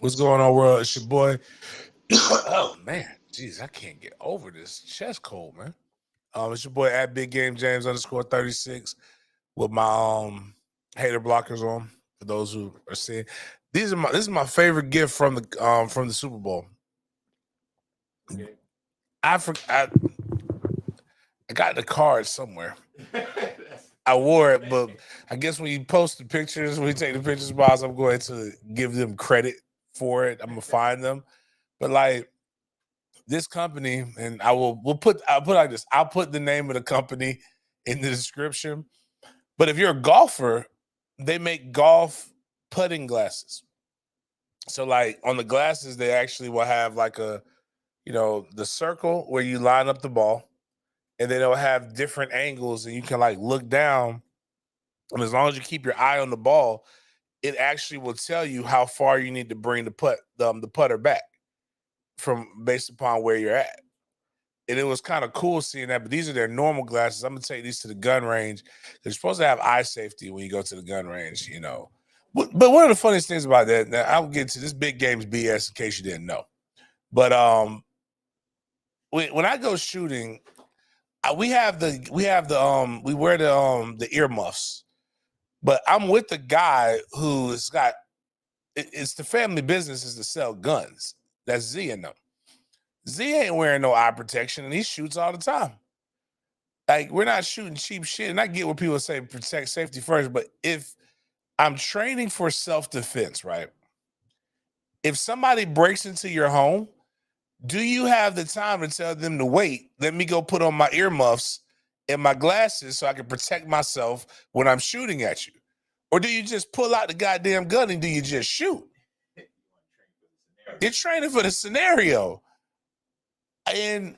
What's going on, world? It's your boy. Oh man, jeez, I can't get over this chest cold, man. It's your boy at Big Game James _36 with my hater blockers on. For those who are seeing, this is my favorite gift from the Super Bowl. Okay. I got the card somewhere. I wore it, but I guess when you post the pictures, when you take the pictures, boss, I'm going to give them credit for it. I'm gonna find them, but like this company, and I'll put like this. I'll put the name of the company in the description. But if you're a golfer, they make golf putting glasses. So like on the glasses, they actually will have like the circle where you line up the ball, and then they'll have different angles, and you can like look down. And as long as you keep your eye on the ball, it actually will tell you how far you need to bring the putter back from based upon where you're at. And it was kind of cool seeing that. But these are their normal glasses. I'm gonna take these to the gun range. They're supposed to have eye safety when you go to the gun range. But one of the funniest things about that, now I'll get to this big game's BS in case you didn't know. But when I go shooting, we wear the earmuffs. But I'm with the guy who's got it's the family business is to sell guns. That's Z and them. Z ain't wearing no eye protection, and he shoots all the time. Like, we're not shooting cheap shit. And I get what people say, protect safety first. But if I'm training for self-defense, right? If somebody breaks into your home, do you have the time to tell them to wait? Let me go put on my earmuffs and my glasses so I can protect myself when I'm shooting at you. Or do you just pull out the goddamn gun and do you just shoot? You're training for the scenario. And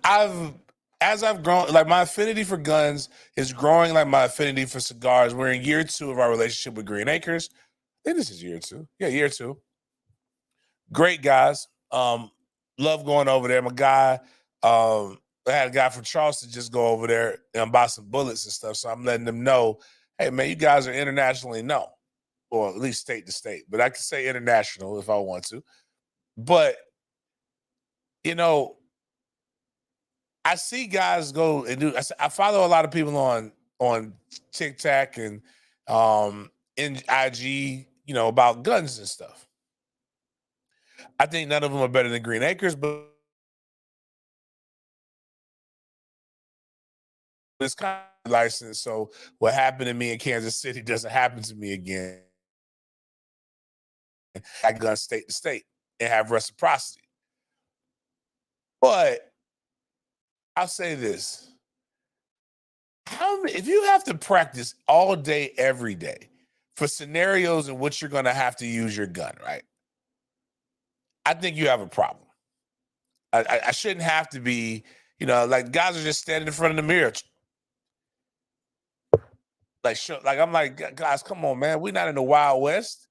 as I've grown, like my affinity for guns is growing like my affinity for cigars. We're in year 2 of our relationship with Green Acres. I think this is year 2. Yeah, year 2. Great guys. Love going over there. My guy, I had a guy from Charleston just go over there and buy some bullets and stuff. So I'm letting them know, hey man, you guys are internationally known, or at least state to state. But I can say international if I want to. But you know, I see guys go and do. I follow a lot of people on TikTok and in IG, about guns and stuff. I think none of them are better than Green Acres, but it's kind of licensed. So what happened to me in Kansas City doesn't happen to me again. I gun state to state and have reciprocity. But I'll say this: if you have to practice all day, every day for scenarios in which you're going to have to use your gun, right? I think you have a problem. I shouldn't have to be, like guys are just standing in front of the mirror. Like I'm like, guys, come on, man. We're not in the Wild West.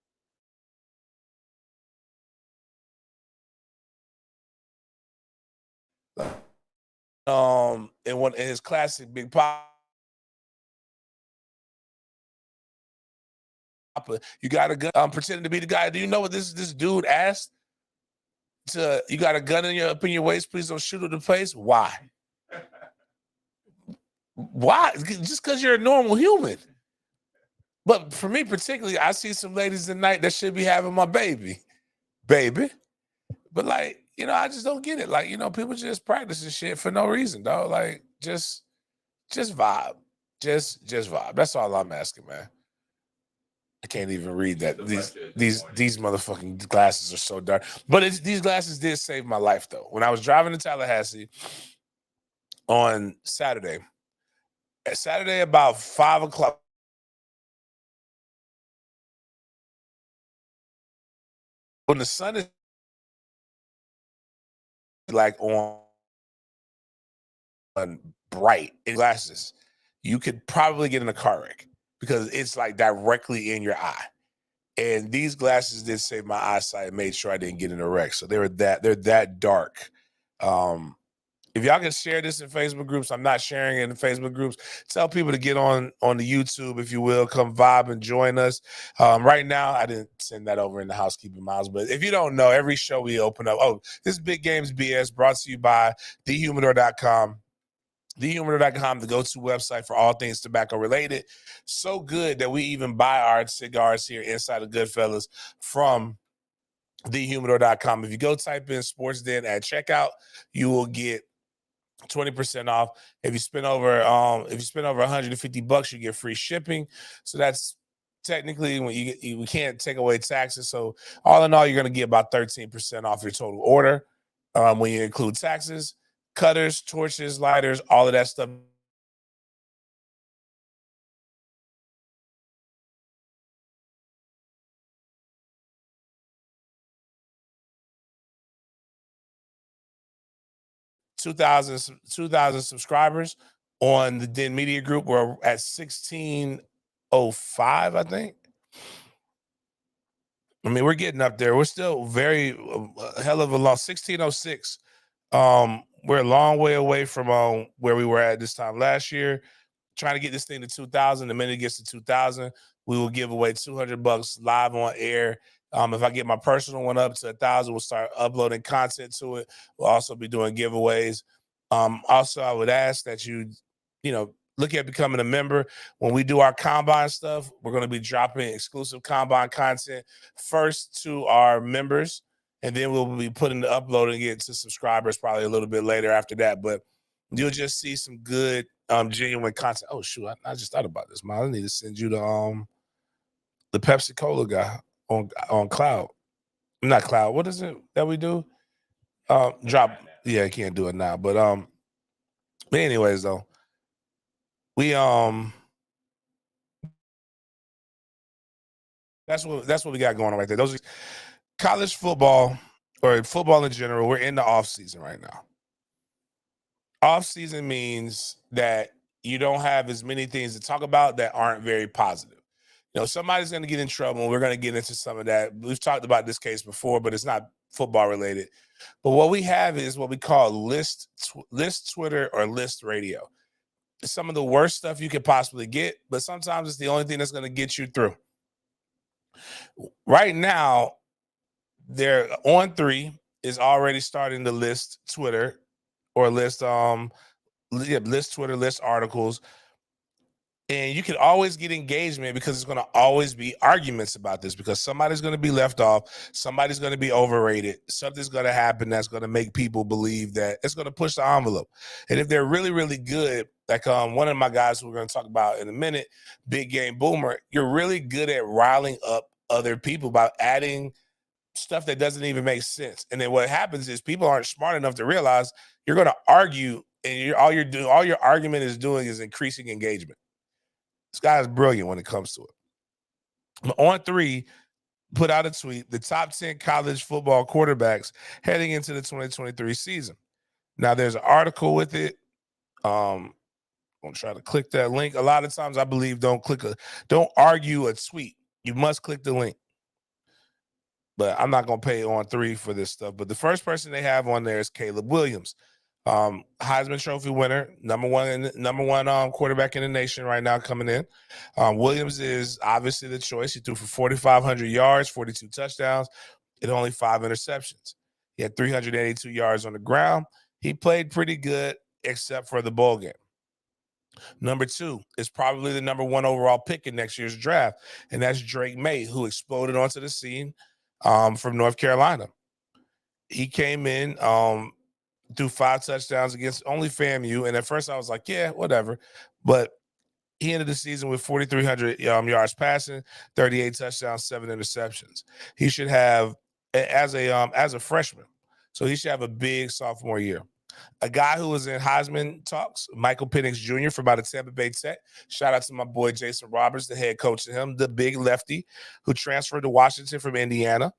In his classic Big Papa, you got a gun. Pretending to be the guy. Do you know what this dude asked? You got a gun up in your waist? Please don't shoot at the place. Why? Why? Just because you're a normal human. But for me particularly, I see some ladies tonight that should be having my baby. But like, I just don't get it. Like, people just practicing shit for no reason, dog. Like, just vibe. Just vibe. That's all I'm asking, man. I can't even read that. These motherfucking glasses are so dark. But these glasses did save my life though. When I was driving to Tallahassee on Saturday about 5:00, when the sun is like on bright in glasses, you could probably get in a car wreck because it's like directly in your eye. And these glasses did save my eyesight and made sure I didn't get in a wreck. So they're that dark. If y'all can share this in Facebook groups, I'm not sharing it in Facebook groups. Tell people to get on the YouTube, if you will. Come vibe and join us. Right now, I didn't send that over in the housekeeping miles, but if you don't know, every show we open up. Oh, this Big Games BS brought to you by thehumidor.com. Thehumidor.com, the go-to website for all things tobacco related. So good that we even buy our cigars here inside of Goodfellas from thehumidor.com. If you go type in Sports Den at checkout, you will get 20% off. If you spend over $150, you get free shipping. So that's technically when we can't take away taxes. So all in all, you're going to get about 13% off your total order when you include taxes, cutters, torches, lighters, all of that stuff. Two thousand subscribers on the Den Media Group. We're at 1605, I think. I mean, we're getting up there. We're still very hell of a long 1606. We're a long way away from where we were at this time last year. Trying to get this thing to 2,000. The minute it gets to 2,000, we will give away $200 live on air. If I get my personal one up to 1,000, we'll start uploading content to it. We'll also be doing giveaways. Also, I would ask that you look at becoming a member. When we do our combine stuff, we're going to be dropping exclusive combine content first to our members, and then we'll be uploading it to subscribers probably a little bit later after that. But you'll just see some good, genuine content. Oh shoot, I just thought about this, man. I need to send you the Pepsi Cola guy on Cloud. Not Cloud. What is it that we do? Drop. Yeah, I can't do it now. But anyways, though, we that's what we got going on right there. Those are college football or football in general. We're in the off season right now. Off season means that you don't have as many things to talk about that aren't very positive. Somebody's going to get in trouble, and we're going to get into some of that. We've talked about this case before, but it's not football related. But what we have is what we call list Twitter or list radio. It's some of the worst stuff you could possibly get, but sometimes it's the only thing that's going to get you through. Right now, they're on 3 is already starting to list Twitter or list Twitter, list articles. And you can always get engagement because it's going to always be arguments about this because somebody's going to be left off. Somebody's going to be overrated. Something's going to happen that's going to make people believe that it's going to push the envelope. And if they're really, really good, like one of my guys who we're going to talk about in a minute, Big Game Boomer, you're really good at riling up other people by adding stuff that doesn't even make sense. And then what happens is people aren't smart enough to realize you're going to argue, and all your argument is doing is increasing engagement. This guy is brilliant when it comes to it. On 3, put out a tweet, the top 10 college football quarterbacks heading into the 2023 season. Now, there's an article with it. I'm going to try to click that link. A lot of times I believe don't argue a tweet. You must click the link. But I'm not going to pay on 3 for this stuff. But the first person they have on there is Caleb Williams. Heisman Trophy winner, number one quarterback in the nation right now coming in. Williams is obviously the choice. He threw for 4,500 yards, 42 touchdowns, and only 5 interceptions. He had 382 yards on the ground. He played pretty good except for the bowl game. Number 2 is probably the number 1 overall pick in next year's draft, and that's Drake May, who exploded onto the scene from North Carolina. He came in, threw 5 touchdowns against only FAMU. And at first I was like, yeah, whatever. But he ended the season with 4,300 yards passing, 38 touchdowns, 7 interceptions. He should have, as a freshman, so he should have a big sophomore year. A guy who was in Heisman talks, Michael Penix Jr. from out of Tampa Bay Tech. Shout out to my boy Jason Roberts, the head coach of him, the big lefty who transferred to Washington from Indiana.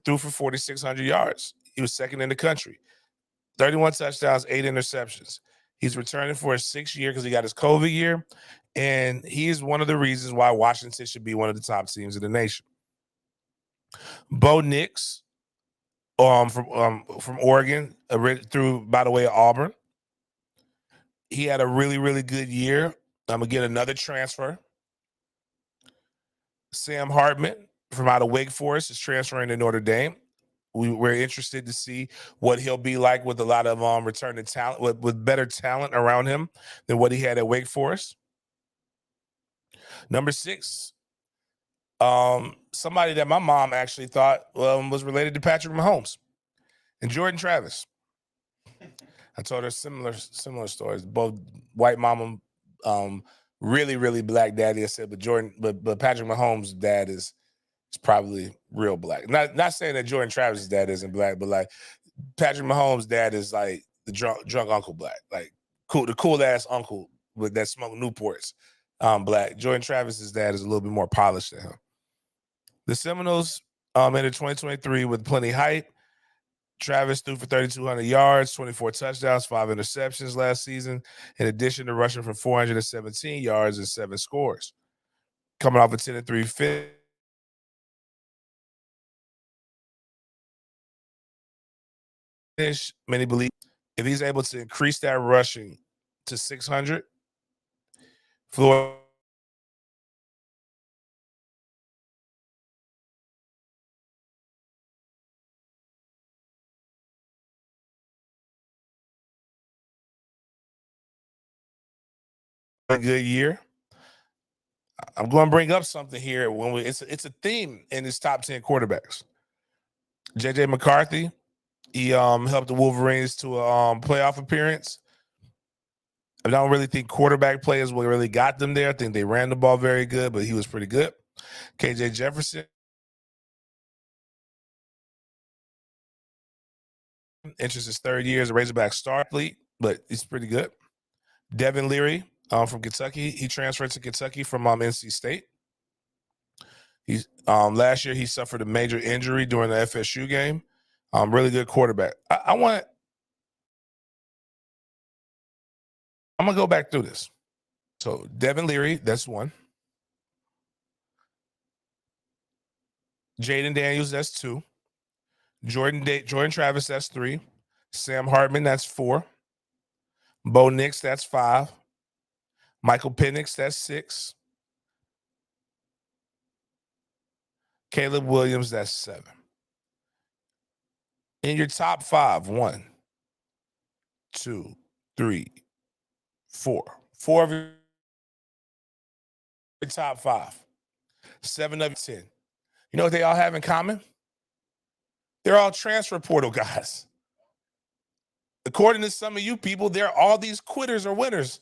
Threw for 4,600 yards. He was second in the country. 31 touchdowns, 8 interceptions. He's returning for his 6th year because he got his COVID year. And he is one of the reasons why Washington should be one of the top teams in the nation. Bo Nix, from Oregon, through by the way of Auburn. He had a really, really good year. I'm gonna get another transfer. Sam Hartman from out of Wake Forest is transferring to Notre Dame. We're interested to see what he'll be like with a lot of returning talent, with better talent around him than what he had at Wake Forest. Number 6, somebody that my mom actually thought was related to Patrick Mahomes and Jordan Travis. I told her similar stories. Both white mama, really, really black daddy. I said, but Patrick Mahomes' dad is probably real black. Not saying that Jordan Travis' dad isn't black, but like Patrick Mahomes' dad is like the drunk uncle black, like the cool ass uncle that smoked Newports, black. Jordan Travis's dad is a little bit more polished than him. The Seminoles entered 2023 with plenty hype. Travis threw for 3,200 yards, 24 touchdowns, 5 interceptions last season, in addition to rushing for 417 yards and 7 scores. Coming off a 10-3 finish, many believe if he's able to increase that rushing to 600, Florida a good year. I'm going to bring up something here it's a theme in his top 10 quarterbacks. JJ McCarthy, he helped the Wolverines to a playoff appearance. I don't really think quarterback play is what really got them there. I think they ran the ball very good, but he was pretty good. KJ Jefferson enters his 3rd year as a Razorback star athlete, but he's pretty good. Devin Leary from Kentucky. He transferred to Kentucky from NC State. He's last year he suffered a major injury during the FSU game. Really good quarterback. I'm gonna go back through this. So Devin Leary, that's 1. Jaden Daniels, that's 2. Jordan Travis, that's 3. Sam Hartman, that's 4. Bo Nix, that's 5. Michael Penix, that's 6. Caleb Williams, that's 7. In your top 5, 1, 2, 3, 4. 4 of your top 5. 7 of 10. You know what they all have in common? They're all transfer portal guys. According to some of you people, they're all these quitters or winners.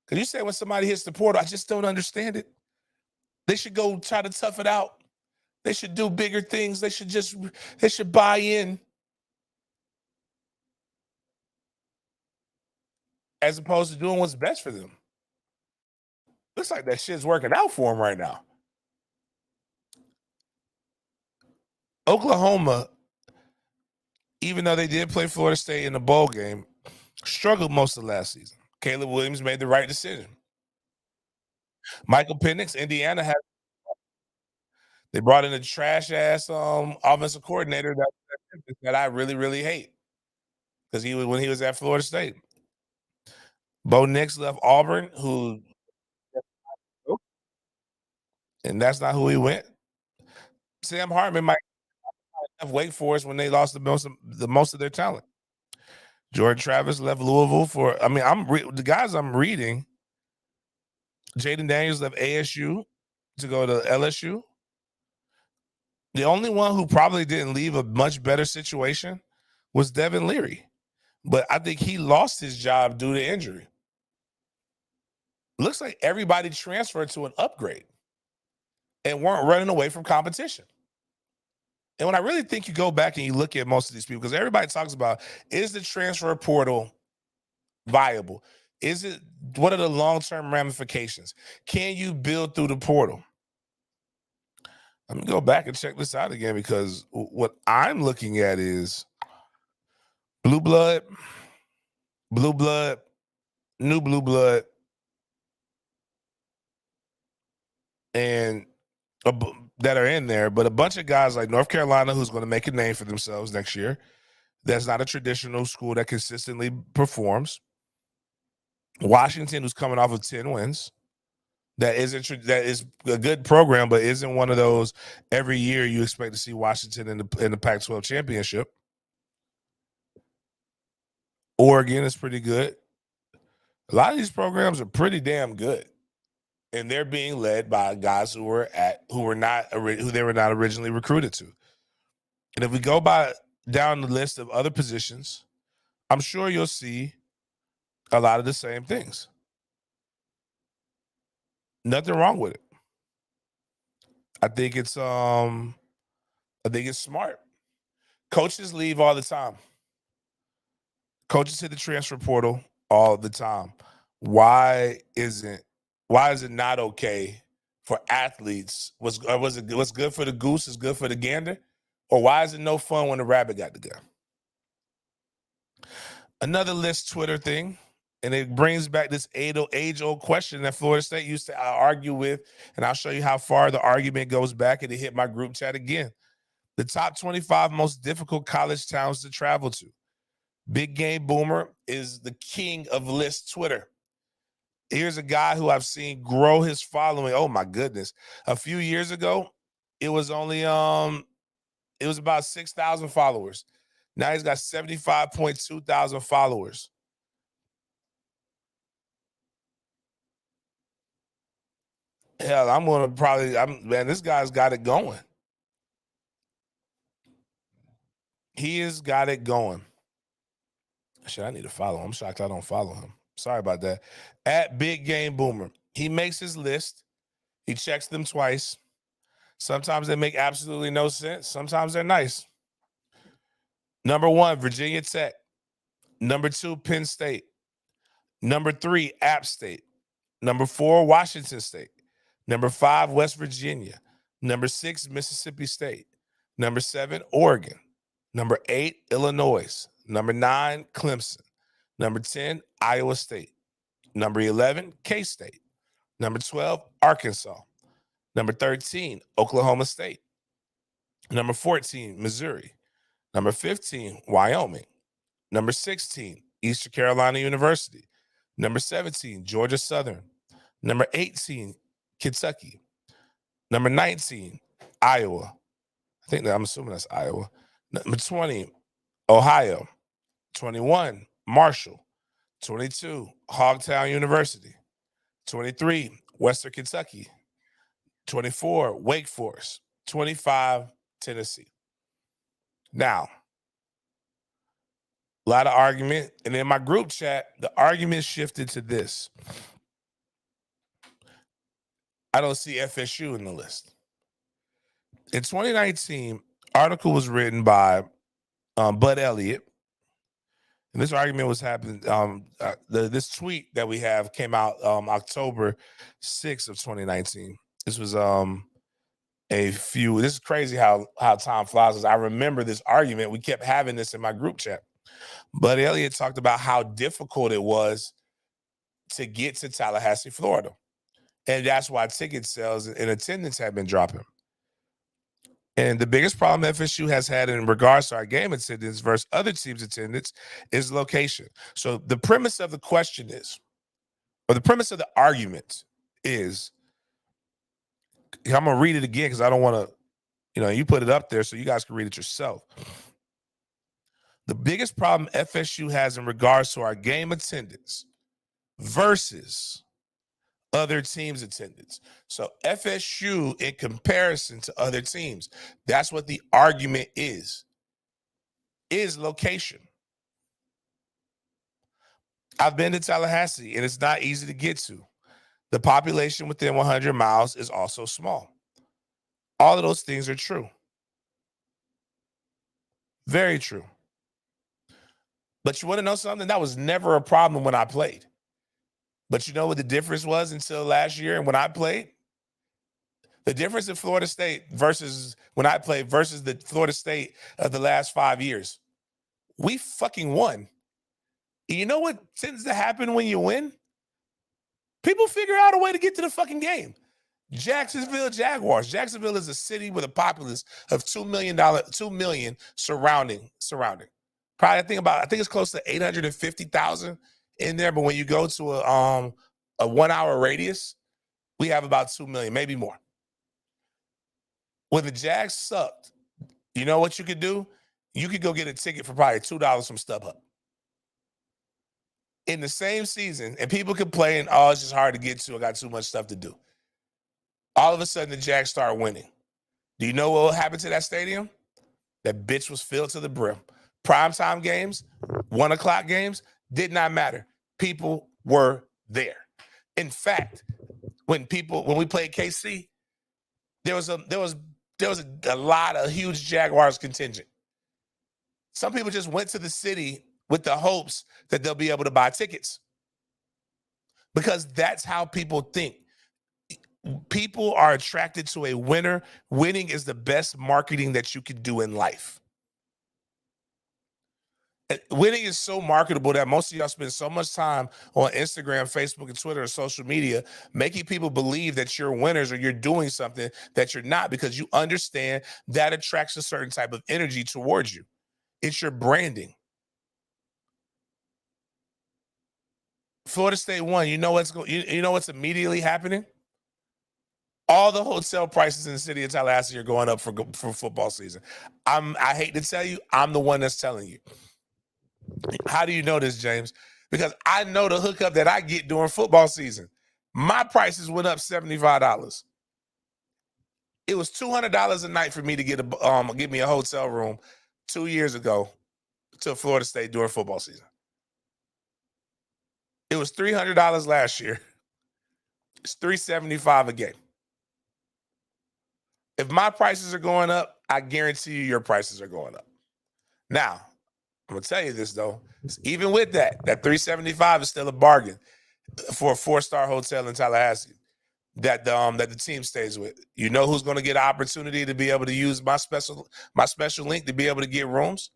Because you say when somebody hits the portal, I just don't understand it. They should go try to tough it out. They should do bigger things. They should buy in. As opposed to doing what's best for them. Looks like that shit's working out for them right now. Oklahoma, even though they did play Florida State in the bowl game, struggled most of last season. Caleb Williams made the right decision. Michael Penix, Indiana they brought in a trash ass offensive coordinator that I really, really hate because when he was at Florida State. Bo Nix left Auburn, and that's not who he went. Sam Hartman might have Wake Forest when they lost the most of their talent. Jordan Travis left Louisville for. I mean, the guys I'm reading. Jaden Daniels left ASU to go to LSU. The only one who probably didn't leave a much better situation was Devin Leary. But I think he lost his job due to injury. Looks like everybody transferred to an upgrade and weren't running away from competition. And when I really think you go back and you look at most of these people, because everybody talks about, is the transfer portal viable? What are the long-term ramifications? Can you build through the portal? Let me go back and check this out again, because what I'm looking at is blue blood, new blue blood, and that are in there, but a bunch of guys like North Carolina, who's going to make a name for themselves next year. That's not a traditional school that consistently performs. Washington, who's coming off of 10 wins. That is a good program, but isn't one of those every year you expect to see Washington in the Pac-12 championship. Oregon is pretty good. A lot of these programs are pretty damn good, and they're being led by guys who they were not originally recruited to. And if we go down the list of other positions, I'm sure you'll see a lot of the same things. Nothing wrong with it. I think it's smart. Coaches leave all the time. Coaches hit the transfer portal all the time. Why is it not okay for athletes? What's good for the goose is good for the gander? Or why is it no fun when the rabbit got the gun? Another list Twitter thing, and it brings back this age-old question that Florida State used to argue with, and I'll show you how far the argument goes back, and it hit my group chat again. The top 25 most difficult college towns to travel to. Big Game Boomer is the king of list Twitter. Here's a guy who I've seen grow his following. Oh my goodness. A few years ago, it was only it was about 6,000 followers. Now he's got 75.2 thousand followers. Hell, man, this guy's got it going. He has got it going. Shit, I need to follow him. I'm shocked I don't follow him. Sorry about that. At Big Game Boomer. He makes his list. He checks them twice. Sometimes they make absolutely no sense. Sometimes they're nice. Number 1, Virginia Tech. Number 2, Penn State. Number 3, App State. Number 4, Washington State. Number 5, West Virginia. Number 6, Mississippi State. Number 7, Oregon. Number 8, Illinois. Number 9, Clemson. Number 10, Iowa State. Number 11, K-State. Number 12, Arkansas. Number 13, Oklahoma State. Number 14, Missouri. Number 15, Wyoming. Number 16, Eastern Carolina University. Number 17, Georgia Southern. Number 18, Kentucky. Number 19, Iowa. I'm assuming that's Iowa. Number 20, Ohio. 21, Marshall. 22, Hogtown University. 23, Western Kentucky. 24, Wake Forest. 25, Tennessee. Now, a lot of argument. And in my group chat, the argument shifted to this. I don't see FSU in the list. In 2019, article was written by Bud Elliott. And this argument was happening. This tweet that we have came out October 6th of 2019. This was this is crazy how time flies. I remember this argument. We kept having this in my group chat. Bud Elliott talked about how difficult it was to get to Tallahassee, Florida. And that's why ticket sales and attendance have been dropping. And the biggest problem FSU has had in regards to our game attendance versus other teams' attendance is location. So the premise of the question is, or the premise of the argument is, I'm going to read it again because I don't want to, you put it up there so you guys can read it yourself. The biggest problem FSU has in regards to our game attendance versus other teams' attendance. So FSU in comparison to other teams, that's what the argument is location. I've been to Tallahassee, and it's not easy to get to. The population within 100 miles is also small. All of those things are true. Very true. But you want to know something? That was never a problem when I played. But you know what the difference was until last year and when I played? The difference in Florida State versus when I played versus the Florida State of the last 5 years. We fucking won. And you know what tends to happen when you win? People figure out a way to get to the fucking game. Jacksonville Jaguars. Jacksonville is a city with a populace of 2 million surrounding. Probably I think it's close to 850,000 in there. But when you go to a 1 hour radius, we have about 2 million, maybe more. When the Jags sucked, you know what you could do? You could go get a ticket for probably $2 from StubHub. In the same season, and people complain, oh, it's just hard to get to. I got too much stuff to do. All of a sudden, the Jags start winning. Do you know what happened to that stadium? That bitch was filled to the brim. Primetime games, 1 o'clock games, did not matter. People were there. In fact, when we played KC, there was a lot of huge Jaguars contingent. Some people just went to the city with the hopes that they'll be able to buy tickets, because that's how people think. People are attracted to a winner. Winning is the best marketing that you can do in life. Winning is so marketable that most of y'all spend so much time on Instagram, Facebook, and Twitter, and social media, making people believe that you're winners or you're doing something that you're not, because you understand that attracts a certain type of energy towards you. It's your branding. Florida State won. You know what's immediately happening? All the hotel prices in the city of Tallahassee are going up for football season. I hate to tell you, I'm the one that's telling you. How do you know this, James? Because I know the hookup that I get during football season. My prices went up $75. It was $200 a night for me to get me a hotel room 2 years ago to Florida State during football season. It was $300 last year. It's $375 a game. If my prices are going up, I guarantee you your prices are going up. Now, I'm going to tell you this, though. Even with that $375 is still a bargain for a 4-star hotel in Tallahassee that the team stays with. You know who's going to get an opportunity to be able to use my special link to be able to get rooms?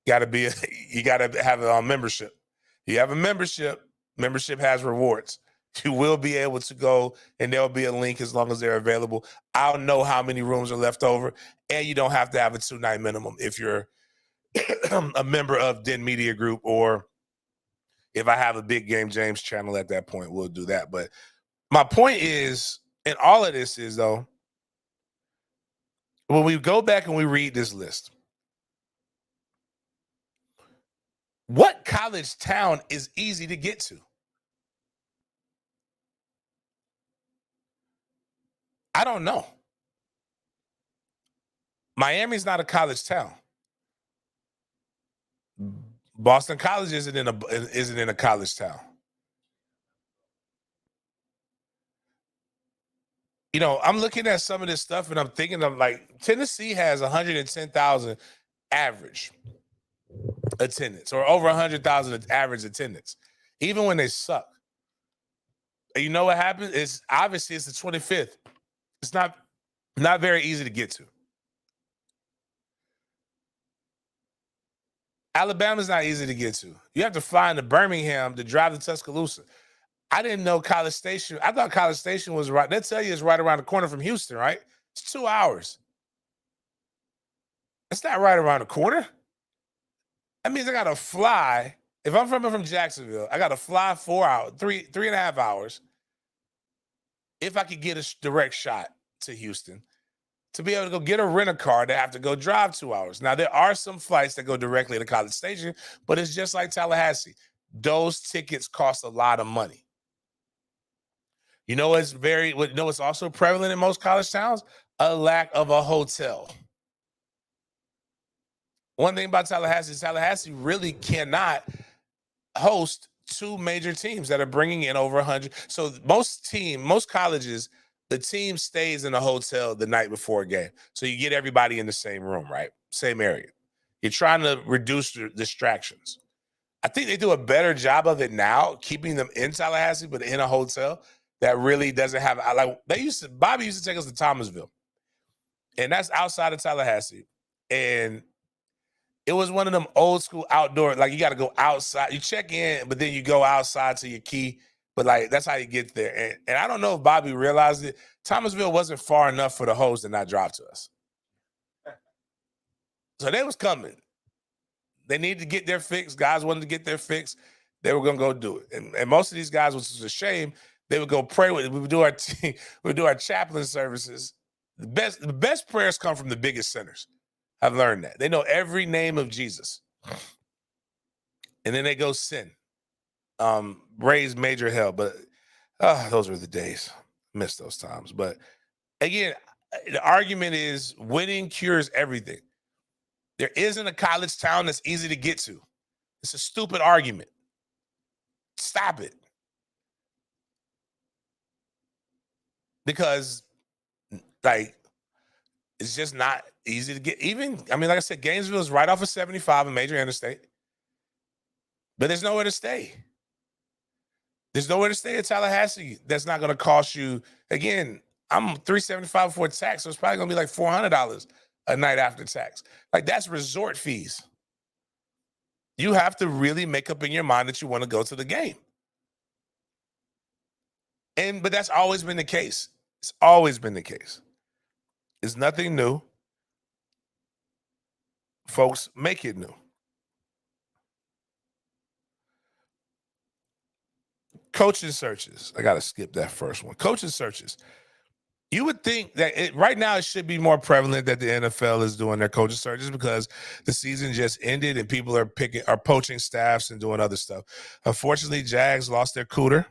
You got to have a membership. You have a membership has rewards. You will be able to go, and there'll be a link as long as they're available. I'll know how many rooms are left over, and you don't have to have a 2-night minimum if you're a member of Den Media Group, or if I have a Big Game James channel at that point, we'll do that. But my point is, and all of this is, though, when we go back and we read this list, what college town is easy to get to? I don't know. Miami's not a college town. Boston College isn't in a college town. You know, I'm looking at some of this stuff and I'm thinking of, like, Tennessee has 110,000 average attendance, or over 100,000 average attendance, even when they suck. And you know what happens? It's obviously it's the 25th. It's not very easy to get to. Alabama's not easy to get to. You have to fly into Birmingham to drive to Tuscaloosa. I didn't know College Station. I thought College Station was right. They tell you it's right around the corner from Houston, right? It's 2 hours. It's not right around the corner. That means I got to fly. If I'm from Jacksonville, I got to fly 4 hours, 3.5 hours. If I could get a direct shot to Houston, to be able to go get a rent-a-car, they have to go drive 2 hours. Now, there are some flights that go directly to College Station, but it's just like Tallahassee. Those tickets cost a lot of money. You know what's also prevalent in most college towns? A lack of a hotel. One thing about Tallahassee really cannot host 2 major teams that are bringing in over 100. So most colleges, the team stays in a hotel the night before a game. So you get everybody in the same room, right? Same area. You're trying to reduce the distractions. I think they do a better job of it now, keeping them in Tallahassee, but in a hotel that really doesn't have, like, Bobby used to take us to Thomasville, and that's outside of Tallahassee. And it was one of them old school outdoor, like, you got to go outside. You check in, but then you go outside to your key. But like that's how you get there. And I don't know if Bobby realized it. Thomasville wasn't far enough for the hose to not drop to us. So they was coming. They needed to get their fix. Guys wanted to get their fix. They were gonna go do it. And most of these guys, which was a shame, they would go pray with it. We would do our chaplain services. The best prayers come from the biggest sinners. I've learned that. They know every name of Jesus. And then they go sin. Raise major hell. But those were the days. Miss those times. But again, the argument is winning cures everything. There isn't a college town that's easy to get to. It's a stupid argument. Stop it. Because, like, it's just not easy to get. Like I said, Gainesville is right off of 75, a major interstate. But there's nowhere to stay. There's nowhere to stay in Tallahassee that's not going to cost you. Again, I'm $375 before tax, so it's probably going to be like $400 a night after tax. Like, that's resort fees. You have to really make up in your mind that you want to go to the game. But that's always been the case. It's always been the case. It's nothing new. Folks, make it new. Coaching searches. I got to skip that first one. Coaching searches. You would think that right now it should be more prevalent that the NFL is doing their coaching searches because the season just ended and people are poaching staffs and doing other stuff. Unfortunately, Jags lost their cooter.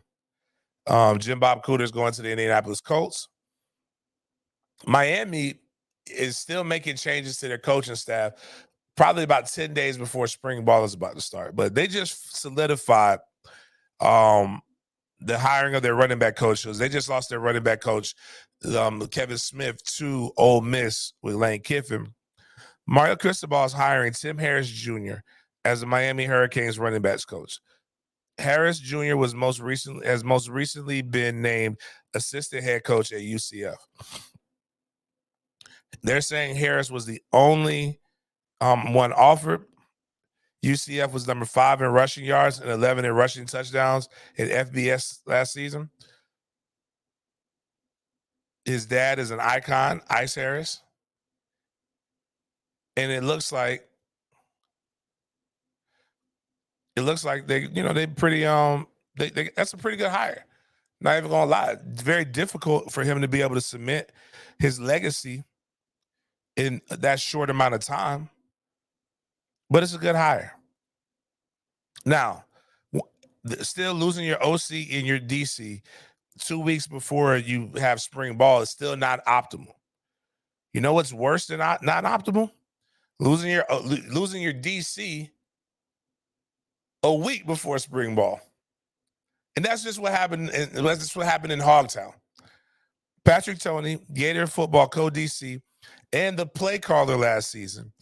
Jim Bob Cooter is going to the Indianapolis Colts. Miami is still making changes to their coaching staff probably about 10 days before spring ball is about to start. But they just solidified the hiring of their running back coaches. They just lost their running back coach, Kevin Smith, to Ole Miss with Lane Kiffin. Mario Cristobal is hiring Tim Harris Jr. as the Miami Hurricanes running backs coach. Harris Jr. has most recently been named assistant head coach at UCF. They're saying Harris was the only one offered. UCF was number 5 in rushing yards and 11 in rushing touchdowns in FBS last season. His dad is an icon, Ice Harris. And it looks like they pretty that's a pretty good hire. Not even gonna lie. It's very difficult for him to be able to cement his legacy in that short amount of time. But it's a good hire. Now, still losing your OC and your DC 2 weeks before you have spring ball is still not optimal. You know what's worse than not optimal? Losing your DC a week before spring ball. And that's just what happened. That's just what happened in Hogtown. Patrick Toney, Gator football co-DC, and the play caller last season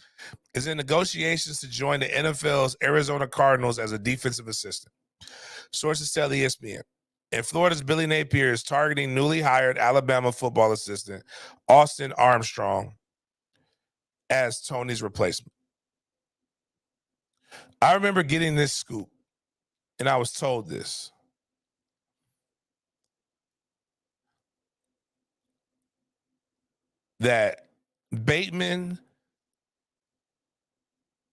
is in negotiations to join the NFL's Arizona Cardinals as a defensive assistant. Sources tell ESPN. And Florida's Billy Napier is targeting newly hired Alabama football assistant Austin Armstrong as Toney's replacement. I remember getting this scoop, and I was told this. That Bateman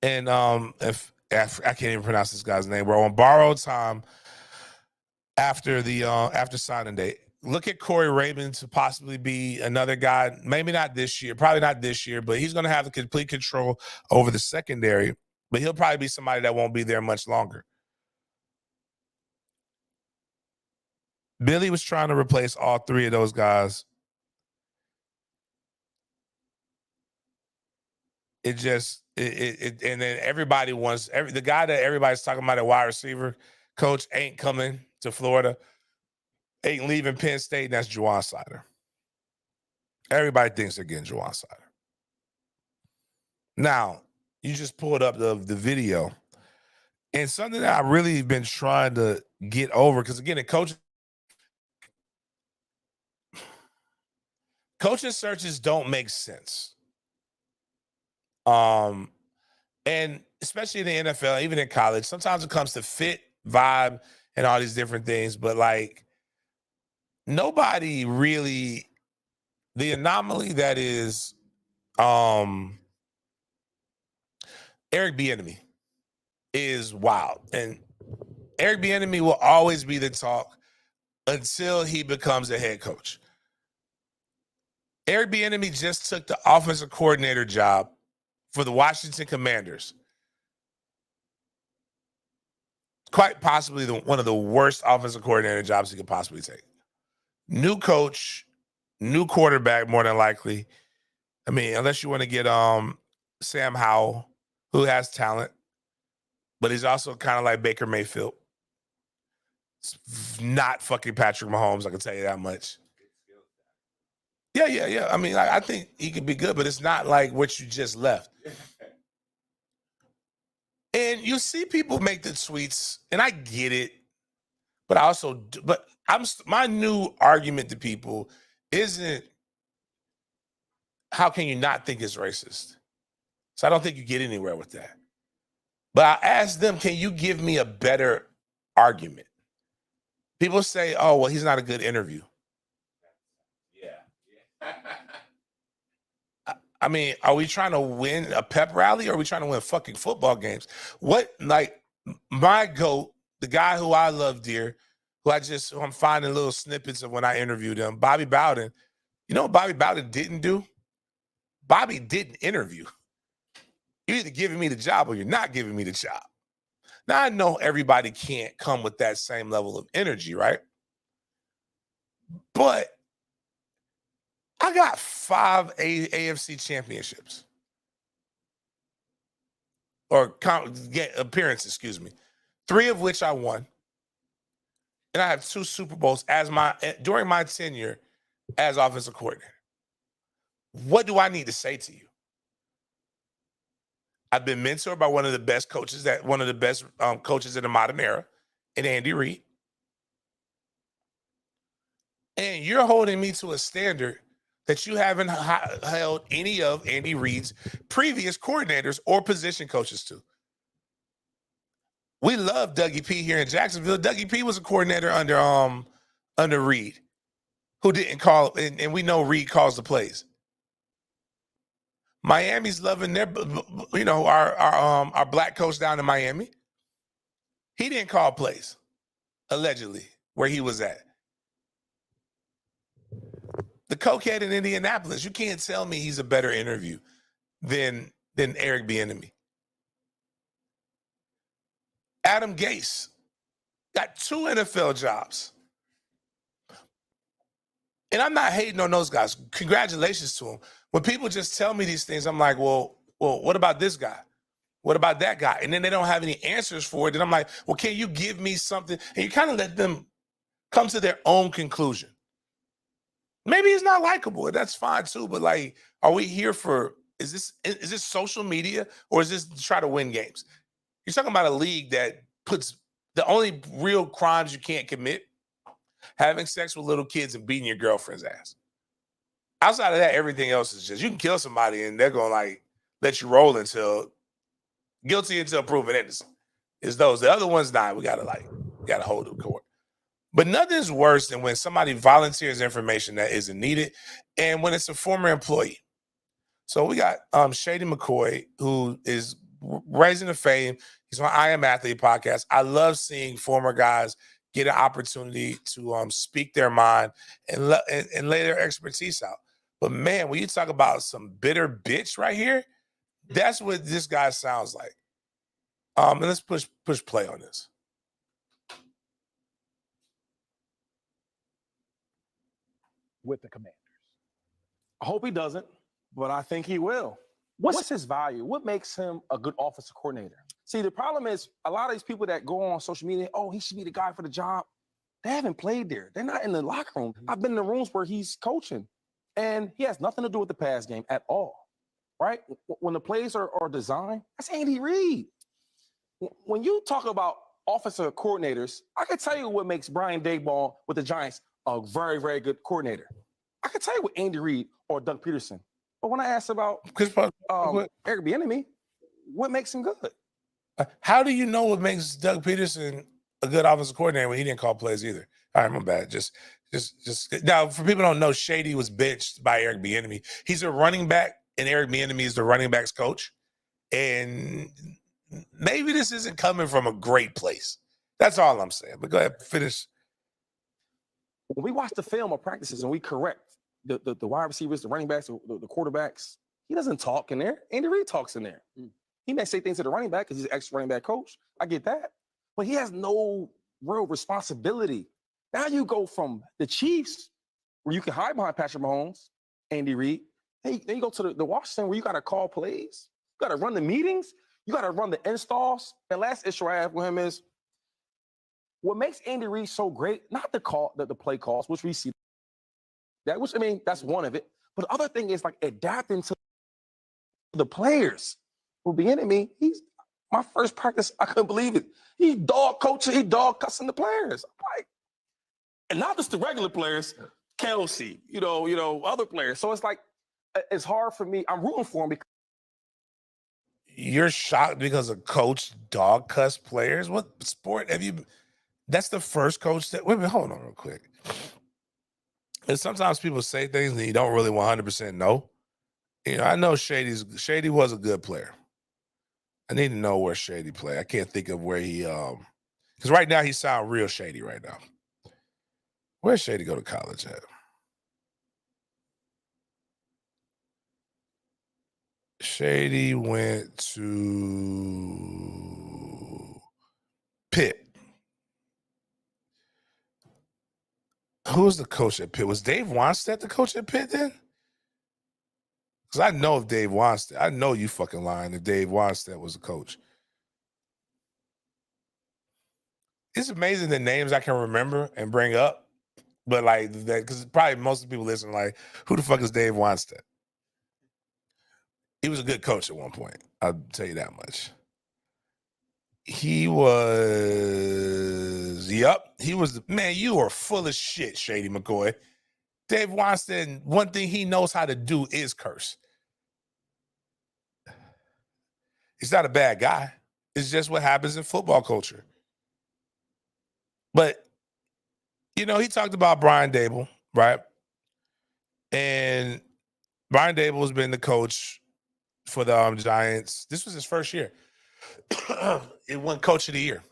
and if I can't even pronounce this guy's name, were on borrowed time after signing day. Look at Corey Raymond to possibly be another guy. Maybe not this year, probably not this year, but he's going to have the complete control over the secondary. But he'll probably be somebody that won't be there much longer. Billy was trying to replace all 3 of those guys. And then everybody wants the guy that everybody's talking about at wide receiver coach ain't coming to Florida, ain't leaving Penn State, and that's Juwan Sider. Everybody thinks they're getting Juwan Sider. Now, you just pulled up the video, and something that I really been trying to get over, because again, coaching searches don't make sense. And especially in the NFL, even in college, sometimes it comes to fit, vibe, and all these different things. But like nobody really, the anomaly that is Eric Bieniemy is wild. And Eric Bieniemy will always be the talk until he becomes a head coach. Eric Bieniemy just took the offensive coordinator job for the Washington Commanders. Quite possibly one of the worst offensive coordinator jobs he could possibly take. New coach, new quarterback, more than likely. I mean, unless you want to get Sam Howell, who has talent, but he's also kind of like Baker Mayfield. It's not fucking Patrick Mahomes, I can tell you that much. Yeah. I mean, I think he could be good, but it's not like what you just left. And you see people make the tweets, and I get it, but my new argument to people isn't how can you not think it's racist? So I don't think you get anywhere with that. But I asked them, can you give me a better argument? People say, oh, well, he's not a good interview. Yeah. I mean, are we trying to win a pep rally or are we trying to win fucking football games? What, like, my GOAT, the guy who I love dear, who I'm finding little snippets of when I interviewed him, Bobby Bowden. You know what Bobby Bowden didn't do? Bobby didn't interview. You're either giving me the job or you're not giving me the job. Now, I know everybody can't come with that same level of energy, right? But I got 5 AFC championships. Or appearances, excuse me. 3 of which I won. And I have 2 Super Bowls during my tenure as offensive coordinator. What do I need to say to you? I've been mentored by one of the best coaches in the modern era, in Andy Reid. And you're holding me to a standard that you haven't held any of Andy Reid's previous coordinators or position coaches to. We love Dougie P here in Jacksonville. Dougie P was a coordinator under Reid, who didn't call, and we know Reid calls the plays. Miami's loving our black coach down in Miami. He didn't call plays, allegedly, where he was at. The cokehead in Indianapolis, you can't tell me he's a better interview than Eric Bieniemy. Adam Gase got 2 NFL jobs. And I'm not hating on those guys. Congratulations to them. When people just tell me these things, I'm like, well, what about this guy? What about that guy? And then they don't have any answers for it. Then I'm like, well, can you give me something? And you kind of let them come to their own conclusion. Maybe he's not likable. That's fine too. But like, are we here for, is this social media or is this to try to win games? You're talking about a league that puts the only real crimes you can't commit, having sex with little kids and beating your girlfriend's ass. Outside of that, everything else is just, you can kill somebody and they're going to like let you roll until guilty until proven innocent. It's those. The other ones, we gotta hold the court. But nothing's worse than when somebody volunteers information that isn't needed and when it's a former employee. So we got Shady McCoy, who is raising the fame. He's on I Am Athlete podcast. I love seeing former guys get an opportunity to speak their mind and lay their expertise out. But man, when you talk about some bitter bitch right here, that's what this guy sounds like. And let's push play on this. With the Commanders. I hope he doesn't, but I think he will. What's his value? What makes him a good offensive coordinator? See, the problem is a lot of these people that go on social media, oh, he should be the guy for the job. They haven't played there. They're not in the locker room. I've been in the rooms where he's coaching, and he has nothing to do with the pass game at all, right? When the plays are designed, that's Andy Reid. When you talk about offensive coordinators, I can tell you what makes Brian Daboll with the Giants a very, very good coordinator. I can tell you what Andy Reid or Doug Peterson. But when I asked about Eric Bieniemy, what makes him good? How do you know what makes Doug Peterson a good offensive coordinator when he didn't call plays either. All right, my bad. Just now, for people who don't know, Shady was benched by Eric Bieniemy. He's a running back, and Eric Bieniemy is the running backs coach. And maybe this isn't coming from a great place. That's all I'm saying. But go ahead, finish. When we watch the film of practices and we correct the wide receivers, the running backs, the quarterbacks, he doesn't talk in there. Andy Reid talks in there. He may say things to the running back because he's an ex-running back coach. I get that. But he has no real responsibility. Now you go from the Chiefs, where you can hide behind Patrick Mahomes, Andy Reid. Then you go to the Washington, where you got to call plays. You got to run the meetings. You got to run the installs. And last issue I have with him is, what makes Andy Reid so great, not the play calls, which we see. That's one of it. But the other thing is like adapting to the players. With Bieniemy, my first practice, I couldn't believe it. He dog coaching, he dog cussing the players. I'm like, and not just the regular players, Kelsey, other players. So it's like, it's hard for me. I'm rooting for him because you're shocked because a coach dog cuss players. What sport have you? That's the first coach that. Wait a minute, hold on real quick. And sometimes people say things that you don't really 100% know. I know Shady was a good player. I need to know where Shady played. I can't think of where he because right now he sounds real shady right now. Where's Shady go to college at? Shady went to Pitt. Who was the coach at Pitt? Was Dave Wannstedt the coach at Pitt then? Because I know if Dave Wannstedt, I know you fucking lying if Dave Wannstedt was the coach. It's amazing the names I can remember and bring up, but like that, because probably most of the people listening, like, who the fuck is Dave Wannstedt? He was a good coach at one point. I'll tell you that much. He was, man, you are full of shit, Shady McCoy. Dave Wannstedt, one thing he knows how to do is curse. He's not a bad guy. It's just what happens in football culture. But, he talked about Brian Dable, right? And Brian Dable has been the coach for the Giants. This was his first year. It won Coach of the Year.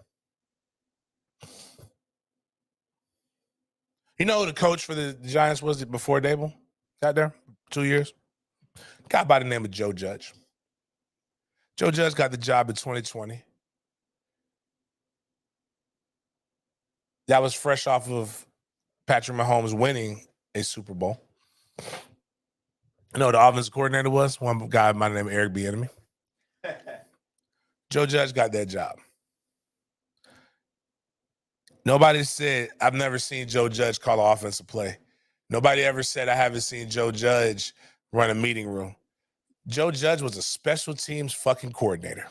You know who the coach for the Giants was before Dable got there? 2 years? A guy by the name of Joe Judge. Joe Judge got the job in 2020. That was fresh off of Patrick Mahomes winning a Super Bowl. You know who the offensive coordinator was? One guy by the name of Eric Bieniemy. Joe Judge got that job. Nobody said, I've never seen Joe Judge call an offensive play. Nobody ever said, I haven't seen Joe Judge run a meeting room. Joe Judge was a special teams fucking coordinator.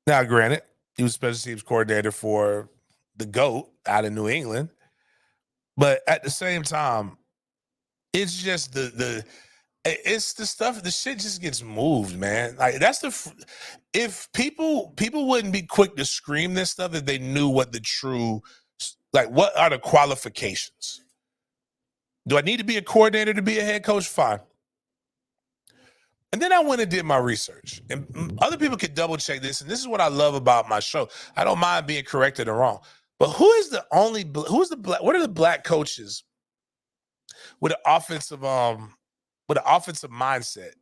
Now, granted, he was special teams coordinator for the GOAT out of New England. But at the same time, it's just it's the stuff, the shit just gets moved, man. Like if people wouldn't be quick to scream this stuff if they knew what the true, like, what are the qualifications? Do I need to be a coordinator to be a head coach? Fine. And then I went and did my research. And other people could double check this. And this is what I love about my show. I don't mind being corrected or wrong. But what are the black coaches with an offensive mindset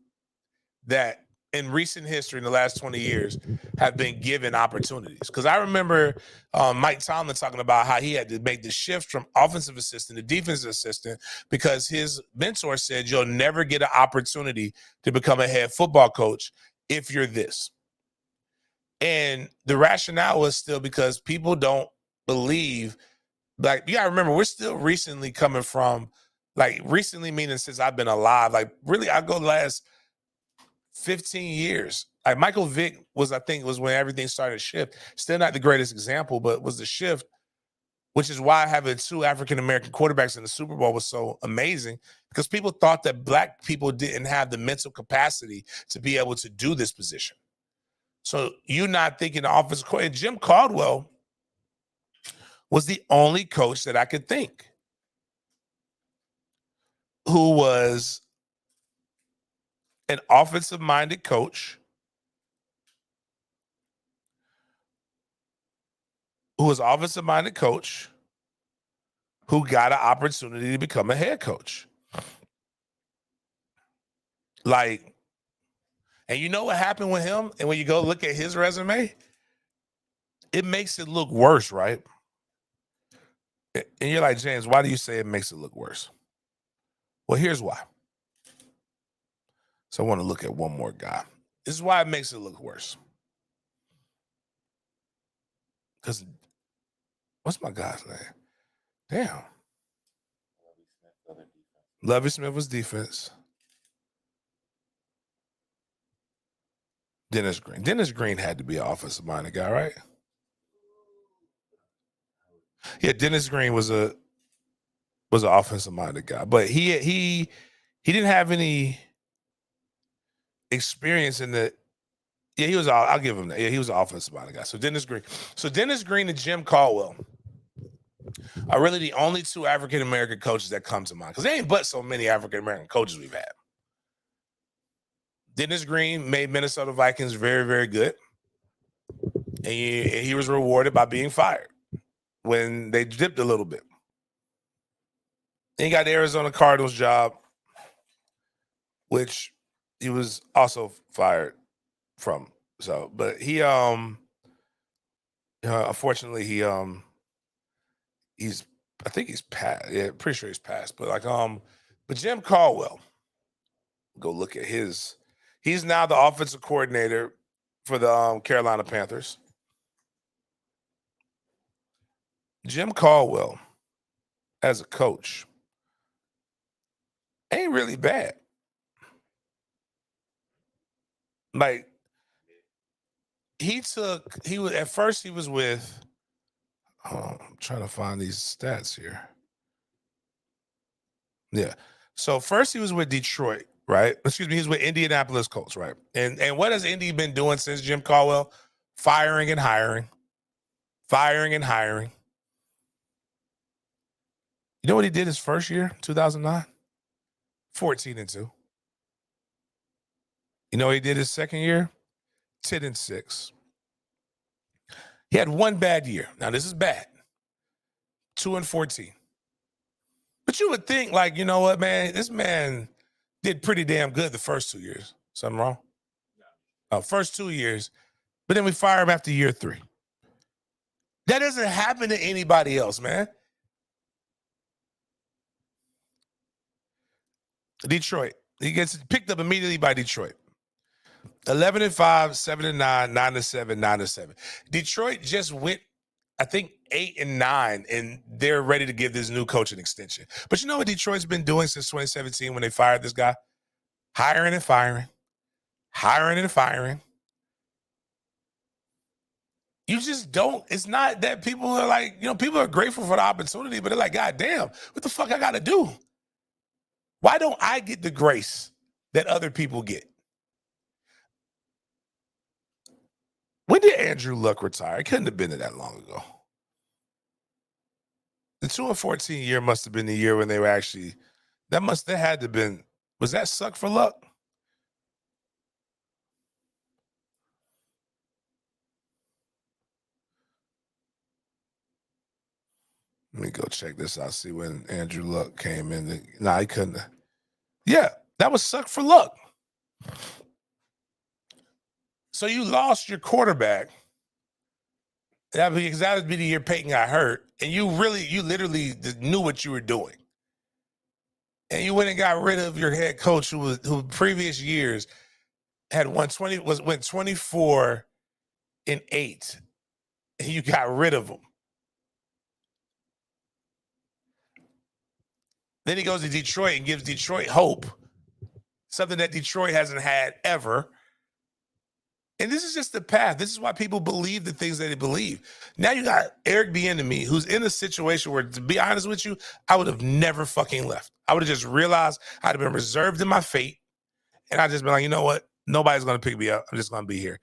that in recent history in the last 20 years have been given opportunities? Because I remember Mike Tomlin talking about how he had to make the shift from offensive assistant to defensive assistant because his mentor said you'll never get an opportunity to become a head football coach if you're this. And the rationale was still because people don't believe, like, you gotta remember, we're still recently coming from, like, recently meaning since I've been alive, like, really, I go the last 15 years. Like, Michael Vick was when everything started to shift. Still not the greatest example, but was the shift, which is why having 2 African-American quarterbacks in the Super Bowl was so amazing, because people thought that black people didn't have the mental capacity to be able to do this position. So you're not thinking the offensive coordinator. Jim Caldwell was the only coach that I could think who was an offensive-minded coach, who got an opportunity to become a head coach. Like, and you know what happened with him? And when you go look at his resume, it makes it look worse, right? And you're like, James, why do you say it makes it look worse? Well, here's why. So I want to look at one more guy. This is why it makes it look worse. Because what's my guy's name? Damn. Lovie Smith was defense. Dennis Green. Dennis Green had to be an offensive-minded guy, right? Yeah, Dennis Green was an offensive-minded guy, but he didn't have any experience in the. Yeah, he was. I'll give him that. Yeah, he was an offensive-minded guy. So Dennis Green and Jim Caldwell are really the only two African-American coaches that come to mind, because there ain't but so many African-American coaches we've had. Dennis Green made Minnesota Vikings very, very good. And he was rewarded by being fired when they dipped a little bit. Then he got the Arizona Cardinals job, which he was also fired from. So, but he unfortunately he's I think he's passed. Yeah, pretty sure he's passed. But but Jim Caldwell, go look at his. He's now the offensive coordinator for the Carolina Panthers. Jim Caldwell, as a coach, ain't really bad. Like, he was at first he was with, I'm trying to find these stats here. Yeah. So first he was with Detroit, right? Excuse me, he was with Indianapolis Colts, right? And what has Indy been doing since Jim Caldwell? Firing and hiring. Firing and hiring. You know what he did his first year, 2009? 14-2. You know what he did his second year? 10-6. He had one bad year. Now, this is bad. 2-14. But you would think, like, you know what, man? This man did pretty damn good the first 2 years. Something wrong? No. First 2 years. But then we fire him after year 3. That doesn't happen to anybody else, man. Detroit. He gets picked up immediately by Detroit. 11-5, 7-9, 9-7, 9-7. Detroit just went, I think, 8-9, and they're ready to give this new coach an extension. But you know what Detroit's been doing since 2017 when they fired this guy? Hiring and firing. Hiring and firing. You just don't. It's not that people are like, people are grateful for the opportunity, but they're like, God damn, what the fuck I got to do? Why don't I get the grace that other people get? When did Andrew Luck retire? It couldn't have been that long ago. The 2-14 year must have been the year when they were actually, that had to have been, was that suck for luck? Let me go check this out, see when Andrew Luck came in. Nah, he couldn't. Yeah, that was suck for luck. So you lost your quarterback. That would be the year Peyton got hurt, and you literally knew what you were doing. And you went and got rid of your head coach who previous years had went 24-8, and you got rid of him. Then he goes to Detroit and gives Detroit hope, something that Detroit hasn't had ever. And this is just the path. This is why people believe the things that they believe. Now you got Eric Bieniemy, who's in a situation where, to be honest with you, I would have never fucking left. I would have just realized I'd have been reserved in my fate, and I'd just been like, you know what? Nobody's going to pick me up. I'm just going to be here.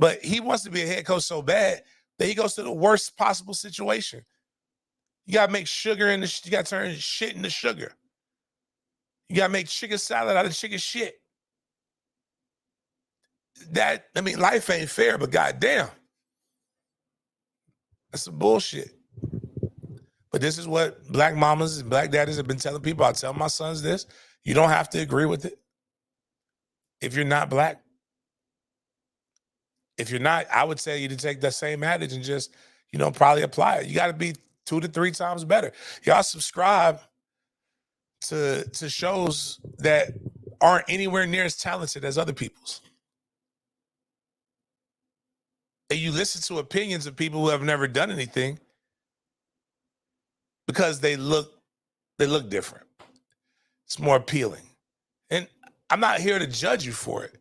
But he wants to be a head coach so bad that he goes to the worst possible situation. You got to make sugar in the, you got to turn shit into sugar. You got to make chicken salad out of chicken shit. That, I mean, life ain't fair, but goddamn. That's some bullshit. But this is what black mamas and black daddies have been telling people. I tell my sons this. You don't have to agree with it. If you're not black. If you're not, I would tell you to take that same adage and just, probably apply it. You got to be 2 to 3 times better. Y'all subscribe to shows that aren't anywhere near as talented as other people's. And you listen to opinions of people who have never done anything because they look different. It's more appealing. And I'm not here to judge you for it.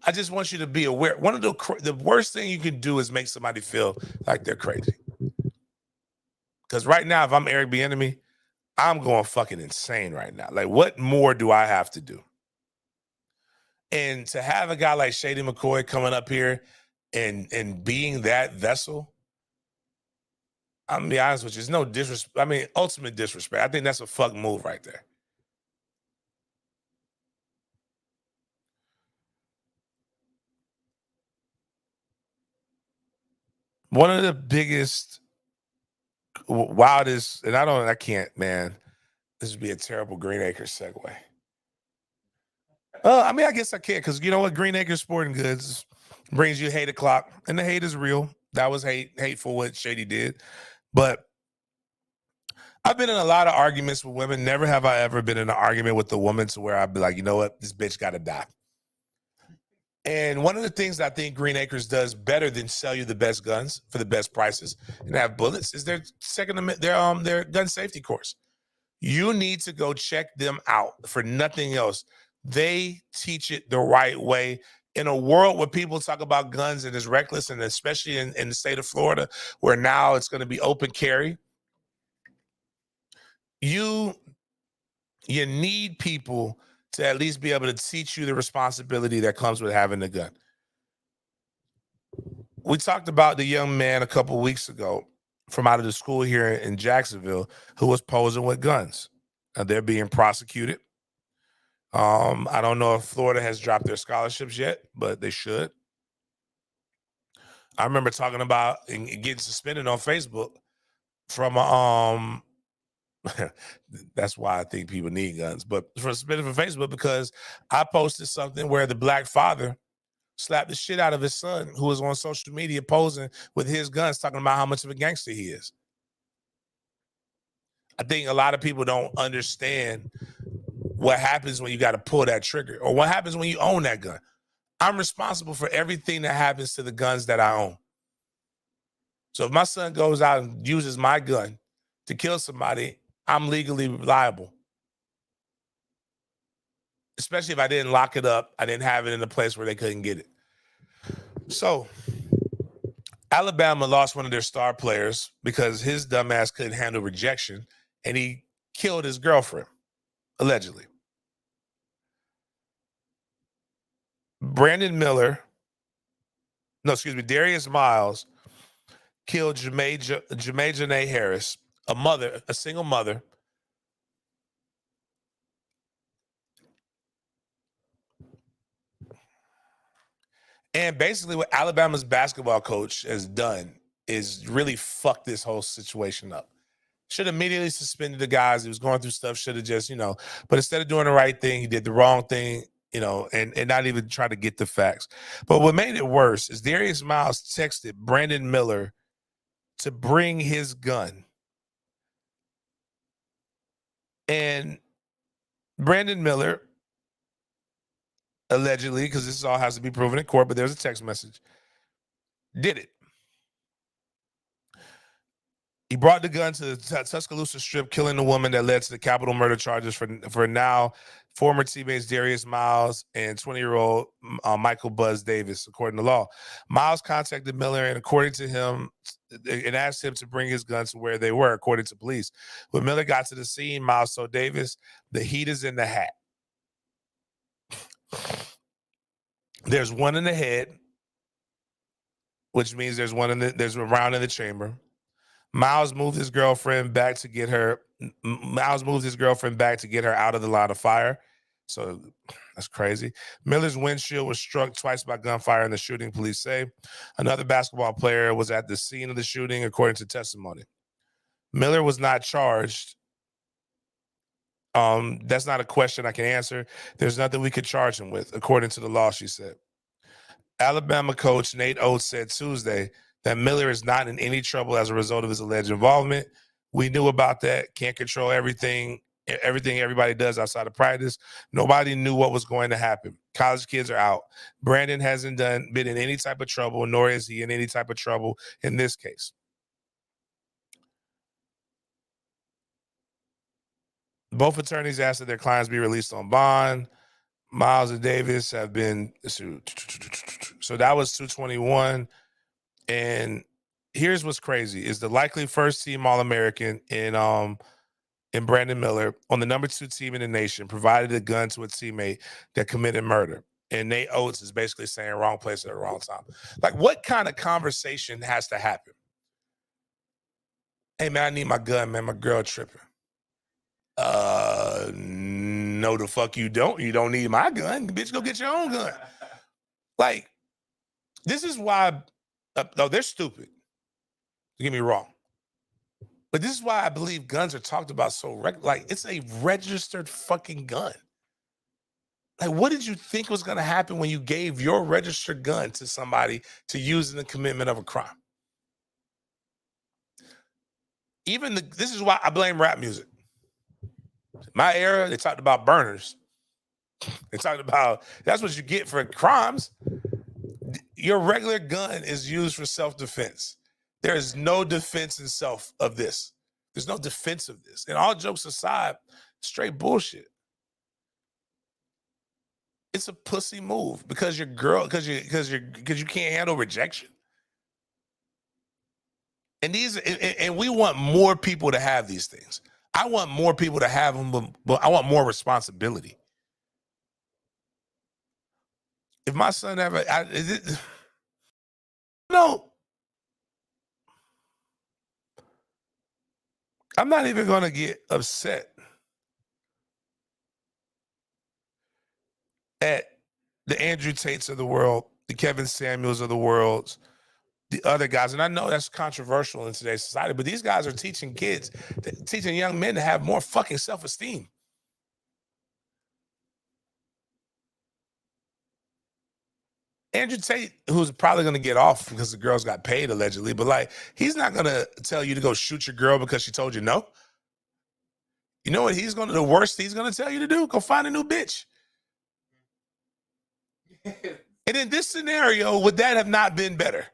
I just want you to be aware. One of the worst thing you can do is make somebody feel like they're crazy. Because right now, if I'm Eric Bieniemy, I'm going fucking insane right now. Like, what more do I have to do? And to have a guy like Shady McCoy coming up here and being that vessel, I'm gonna be honest with you, there's no disrespect. I mean, ultimate disrespect. I think that's a fuck move right there. One of the biggest, wildest, and I can't, man. This would be a terrible Green Acres segue. I mean, I guess I can, because you know what? Green Acres Sporting Goods brings you hate o'clock, and the hate is real. That was hateful what Shady did. But I've been in a lot of arguments with women. Never have I ever been in an argument with a woman to where I'd be like, you know what? This bitch got to die. And one of the things I think Green Acres does better than sell you the best guns for the best prices and have bullets is their their gun safety course. You need to go check them out for nothing else. They teach it the right way. In a world where people talk about guns and it's reckless, and especially in the state of Florida, where now it's going to be open carry, you need people to at least be able to teach you the responsibility that comes with having a gun. We talked about the young man a couple weeks ago from out of the school here in Jacksonville who was posing with guns. They're being prosecuted. I don't know if Florida has dropped their scholarships yet, but they should. I remember talking about and getting suspended on Facebook from that's why I think people need guns, but for suspended from Facebook because I posted something where the black father slapped the shit out of his son who was on social media posing with his guns, talking about how much of a gangster he is. I think a lot of people don't understand what happens when you got to pull that trigger or what happens when you own that gun. I'm responsible for everything that happens to the guns that I own. So if my son goes out and uses my gun to kill somebody, I'm legally liable. Especially if I didn't lock it up, I didn't have it in a place where they couldn't get it. So Alabama lost one of their star players because his dumbass couldn't handle rejection and he killed his girlfriend, allegedly. Darius Miles killed Janae Janae Harris, a single mother. And basically what Alabama's basketball coach has done is really fuck this whole situation up. Should have immediately suspended the guys. He was going through stuff, should have just, but instead of doing the right thing, he did the wrong thing, and not even try to get the facts. But what made it worse is Darius Miles texted Brandon Miller to bring his gun. And Brandon Miller, allegedly, because this all has to be proven in court, but there's a text message, did it. He brought the gun to the Tuscaloosa Strip, killing the woman that led to the capital murder charges for now former teammates Darius Miles and 20-year-old Michael Buzz Davis, according to law. Miles contacted Miller and according to him, and asked him to bring his guns to where they were, according to police. When Miller got to the scene, Miles told Davis, the heat is in the hat. There's one in the head, which means there's a round in the chamber. Miles moved his girlfriend back to get her. Miles moved his girlfriend back to get her out of the line of fire. So that's crazy. Miller's windshield was struck twice by gunfire in the shooting, police say. Another basketball player was at the scene of the shooting, according to testimony. Miller was not charged. That's not a question I can answer. There's nothing we could charge him with, according to the law, she said. Alabama coach Nate Oates said Tuesday that Miller is not in any trouble as a result of his alleged involvement. We knew about that. Can't control everything everybody does outside of practice. Nobody knew what was going to happen. College kids are out. Brandon hasn't been in any type of trouble, nor is he in any type of trouble in this case. Both attorneys asked that their clients be released on bond. Miles and Davis have been sued. So that was 221. And here's what's crazy is the likely first team All-American in Brandon Miller on the number 2 team in the nation provided a gun to a teammate that committed murder. And Nate Oates is basically saying wrong place at the wrong time. Like, what kind of conversation has to happen? Hey, man, I need my gun, man. My girl tripping. No, the fuck you don't. You don't need my gun. Bitch, go get your own gun. Like, this is why, they're stupid. Don't get me wrong. But this is why I believe guns are talked about so like, it's a registered fucking gun. Like, what did you think was going to happen when you gave your registered gun to somebody to use in the commitment of a crime? This is why I blame rap music. My era, they talked about burners. They talked about, that's what you get for crimes. Your regular gun is used for self-defense. There is no defense in self of this. There's no defense of this. And all jokes aside, straight bullshit. It's a pussy move because you can't handle rejection. And we want more people to have these things. I want more people to have them, but I want more responsibility. If my son ever, I'm not even going to get upset at the Andrew Tates of the world, the Kevin Samuels of the world, the other guys. And I know that's controversial in today's society, but these guys are teaching kids, teaching young men to have more fucking self-esteem. Andrew Tate, who's probably going to get off because the girls got paid allegedly, but like, he's not going to tell you to go shoot your girl because she told you no. You know what the worst he's going to tell you to do? Go find a new bitch. And in this scenario, would that have not been better?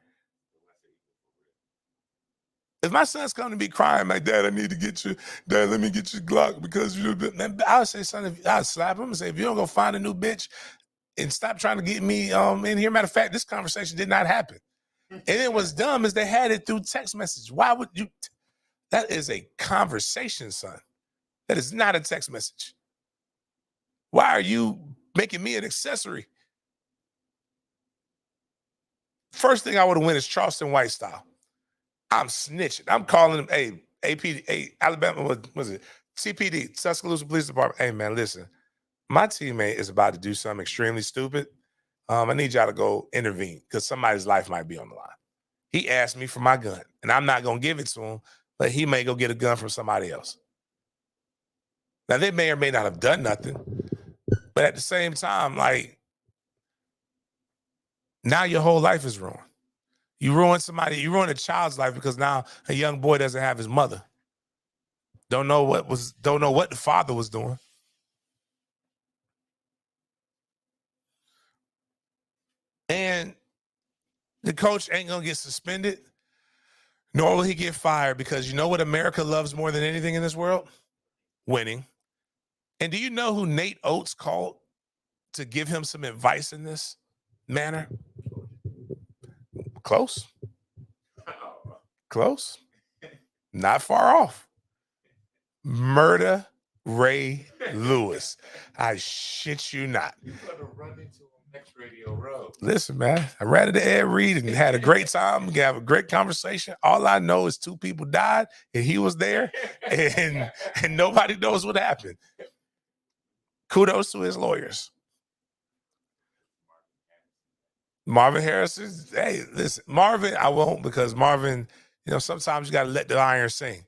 If my son's coming to be crying, like, Dad, I need to get you, Dad, let me get your Glock because you're a bit, man, I would say, son, I'd slap him and say, if you don't go find a new bitch and stop trying to get me in here. Matter of fact, this conversation did not happen. And it was dumb as they had it through text message. Why would you? That is a conversation, son. That is not a text message. Why are you making me an accessory? First thing I would have went is Charleston White style. I'm snitching. I'm calling him, hey, APD, hey, Alabama, what was it? CPD, Tuscaloosa Police Department. Hey, man, listen, my teammate is about to do something extremely stupid. I need y'all to go intervene because somebody's life might be on the line. He asked me for my gun, and I'm not going to give it to him, but he may go get a gun from somebody else. Now, they may or may not have done nothing, but at the same time, like, now your whole life is ruined. You ruin a child's life because now a young boy doesn't have his mother. Don't know what the father was doing. And the coach ain't gonna get suspended, nor will he get fired, because you know what America loves more than anything in this world? Winning. And do you know who Nate Oates called to give him some advice in this manner? Close. Close. Not far off. Murder Ray Lewis. I shit you not. Next Radio Row. Listen, man, I ran into Ed Reed and had a great time. We have a great conversation. All I know is 2 people died and he was there, and nobody knows what happened. Kudos to his lawyers. Marvin Harrison, hey, listen, Marvin, I won't, because Marvin, sometimes you got to let the iron sing.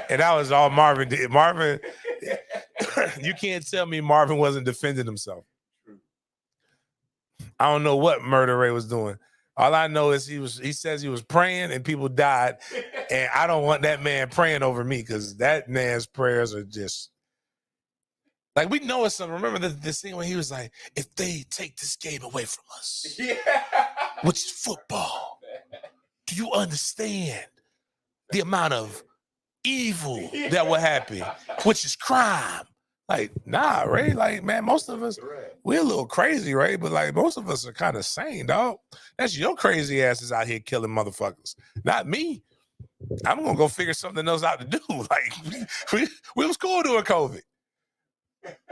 And that was all Marvin did. Marvin, you can't tell me Marvin wasn't defending himself. I don't know what Murder Ray was doing. All I know is he says he was praying and people died. And I don't want that man praying over me, because that man's prayers are just like, we know it's something. Remember this thing when he was like, if they take this game away from us, which is football, do you understand the amount of evil that will happen, which is crime? Like, nah, Ray. Like, man, most of us, we're a little crazy, Ray, but like most of us are kind of sane, dog. That's your crazy asses out here killing motherfuckers, not me. I'm gonna go figure something else out to do. Like, we was cool during COVID.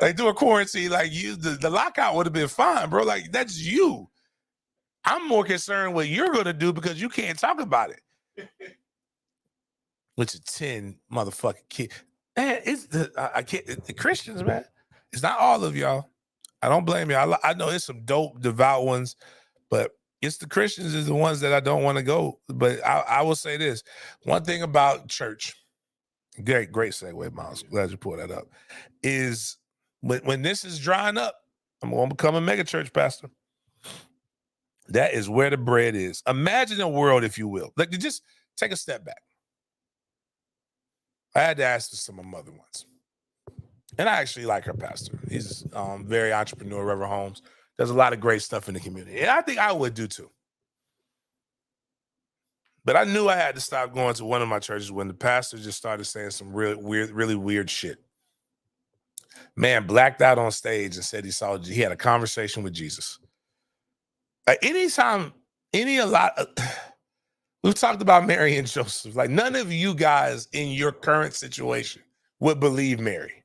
Like, doing quarantine, like the lockout would have been fine, bro. Like, that's you. I'm more concerned what you're gonna do because you can't talk about it. Which is 10 motherfucking kids. Man, it's the Christians, man. It's not all of y'all. I don't blame you. I know it's some dope, devout ones, but it's the Christians is the ones that I don't want to go. But I will say this. One thing about church, great segue, Miles. Glad you pulled that up, is when this is drying up, I'm going to become a mega church pastor. That is where the bread is. Imagine a world, if you will. Like, just take a step back. I had to ask this to my mother once. And I actually like her pastor. He's very entrepreneur, Reverend Holmes. Does a lot of great stuff in the community. And I think I would do too. But I knew I had to stop going to one of my churches when the pastor just started saying some really weird shit. Man blacked out on stage and said he had a conversation with Jesus. Like, we've talked about Mary and Joseph. Like, none of you guys in your current situation would believe Mary.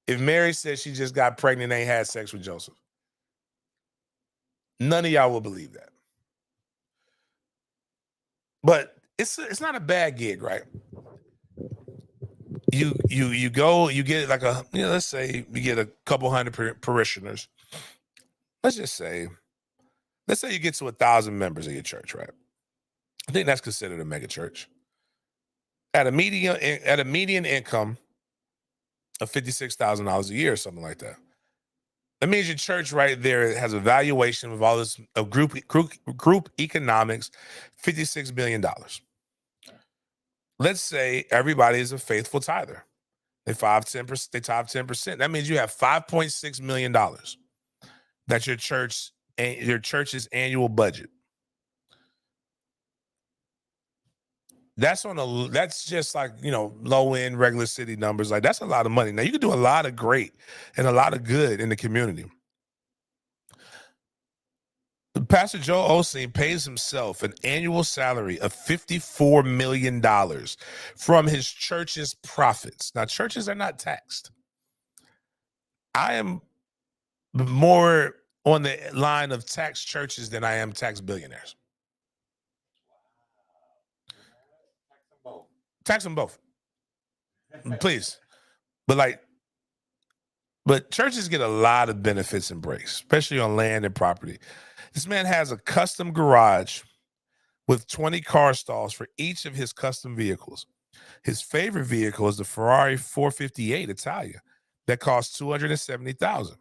If Mary said she just got pregnant and ain't had sex with Joseph, none of y'all will believe that. But it's not a bad gig, right? You go, you get like let's say you get a couple hundred parishioners. Let's say you get to 1,000 members of your church, right? I think that's considered a mega church. At a median income of $56,000 a year or something like that. That means your church right there has a valuation of all this of group economics, $56 billion. Let's say everybody is a faithful tither. They tithe 10%. That means you have $5.6 million. That's your church's annual budget. That's just like, low end regular city numbers. Like, that's a lot of money. Now you can do a lot of great and a lot of good in the community. Pastor Joel Olsteen pays himself an annual salary of $54 million from his church's profits. Now, churches are not taxed. I am more on the line of tax churches than I am tax billionaires. Tax them both. Please. But churches get a lot of benefits and breaks, especially on land and property. This man has a custom garage with 20 car stalls for each of his custom vehicles. His favorite vehicle is the Ferrari 458 Italia that costs $270,000.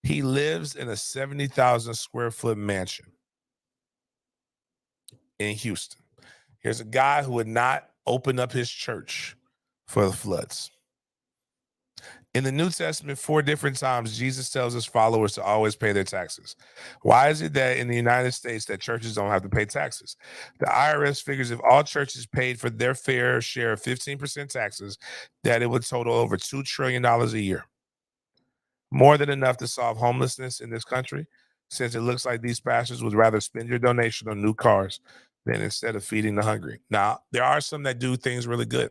He lives in a 70,000 square foot mansion in Houston. Here's a guy who would not open up his church for the floods. In the New Testament, 4 different times, Jesus tells his followers to always pay their taxes. Why is it that in the United States that churches don't have to pay taxes? The IRS figures if all churches paid for their fair share of 15% taxes, that it would total over $2 trillion a year. More than enough to solve homelessness in this country, since it looks like these pastors would rather spend your donation on new cars than instead of feeding the hungry. Now, there are some that do things really good.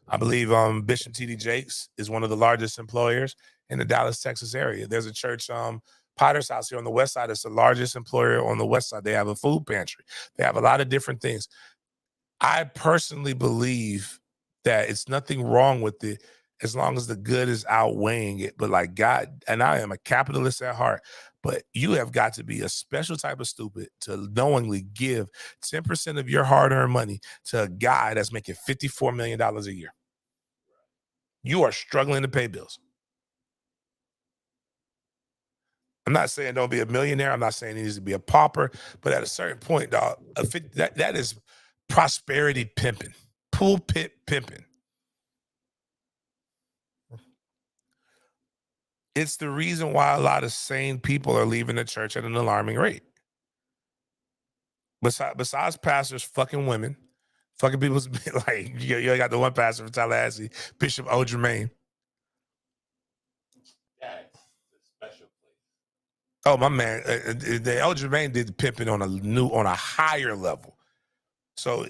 I believe Bishop T.D. Jakes is one of the largest employers in the Dallas, Texas area. There's a church, Potter's House here on the west side. It's the largest employer on the west side. They have a food pantry. They have a lot of different things. I personally believe that it's nothing wrong with it as long as the good is outweighing it. But like God, and I am a capitalist at heart, but you have got to be a special type of stupid to knowingly give 10% of your hard-earned money to a guy that's making $54 million a year. You are struggling to pay bills. I'm not saying don't be a millionaire. I'm not saying he needs to be a pauper, but at a certain point, dog, that is prosperity pimping, pulpit pimping. It's the reason why a lot of sane people are leaving the church at an alarming rate. Besides pastors fucking women, fucking people's like, you got the one pastor from Tallahassee, Bishop O. Jermaine. That's a special place. Oh, my man, the El Jermaine did the pimping on a higher level. So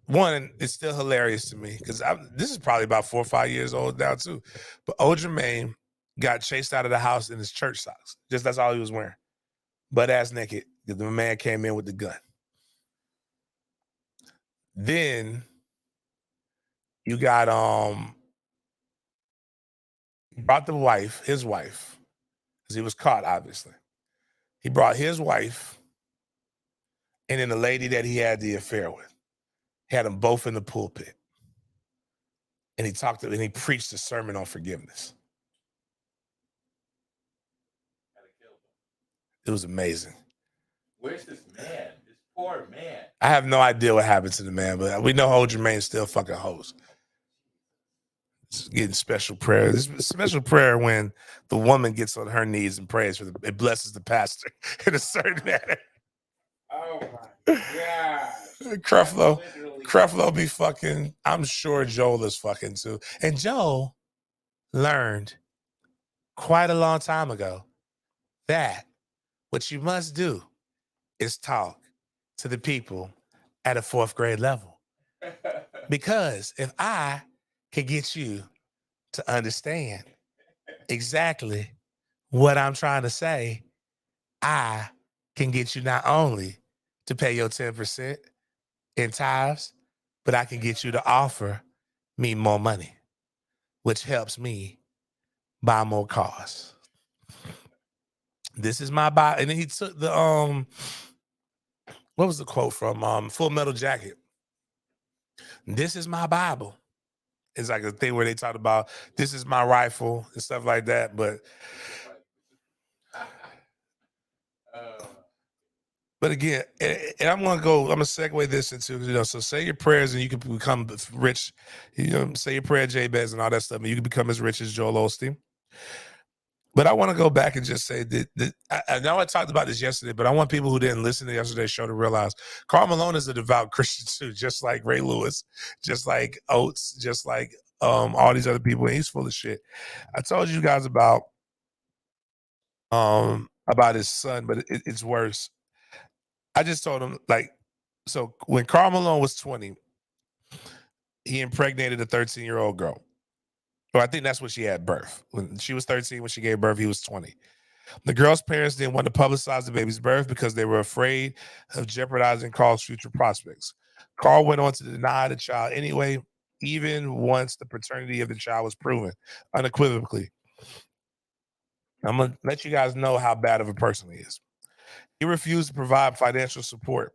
one, it's still hilarious to me because this is probably about 4 or 5 years old now too. But O. Jermaine got chased out of the house in his church socks. Just that's all he was wearing, butt ass naked. The man came in with the gun. Then you got brought his wife, because he was caught, obviously. He brought his wife and then the lady that he had the affair with. He had them both in the pulpit. And he preached a sermon on forgiveness. It was amazing. Where's this man? This poor man. I have no idea what happened to the man, but we know old Jermaine's still fucking hoes. It's getting special prayer. This special prayer when the woman gets on her knees and prays it blesses the pastor in a certain manner. Oh my God. Creflo be fucking. I'm sure Joel is fucking too. And Joel learned quite a long time ago that what you must do is talk to the people at a 4th grade level. Because if I can get you to understand exactly what I'm trying to say, I can get you not only to pay your 10% in tithes, but I can get you to offer me more money, which helps me buy more cars. This is my buy. And then he took the what was the quote from Full Metal Jacket? This is my Bible. It's like a thing where they talk about this is my rifle and stuff like that. But again, and I'm gonna segue this into, so say your prayers and you can become rich. Say your prayer, Jabez, and all that stuff, and you can become as rich as Joel Olsteen. But I want to go back and just say that I know I talked about this yesterday, but I want people who didn't listen to yesterday's show to realize Karl MAlone is a devout Christian too, just like Ray Lewis, just like Oates, just like all these other people. And he's full of shit. I told you guys about his son, but it's worse. I just told him, so when Karl MAlone was 20, he impregnated a 13-year-old girl. Well, I think that's when she had birth. When she was 13, when she gave birth, he was 20. The girl's parents didn't want to publicize the baby's birth because they were afraid of jeopardizing Karl's future prospects. Karl went on to deny the child anyway, even once the paternity of the child was proven unequivocally. I'm going to let you guys know how bad of a person he is. He refused to provide financial support,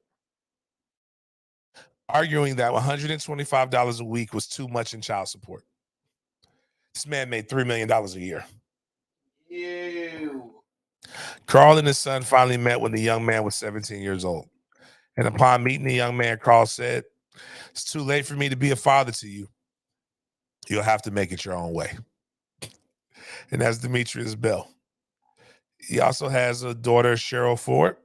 arguing that $125 a week was too much in child support. This man made $3 million a year. Ew. Karl and his son finally met when the young man was 17 years old. And upon meeting the young man, Karl said, "It's too late for me to be a father to you. You'll have to make it your own way." And that's Demetrius Bell. He also has a daughter, Cheryl Ford.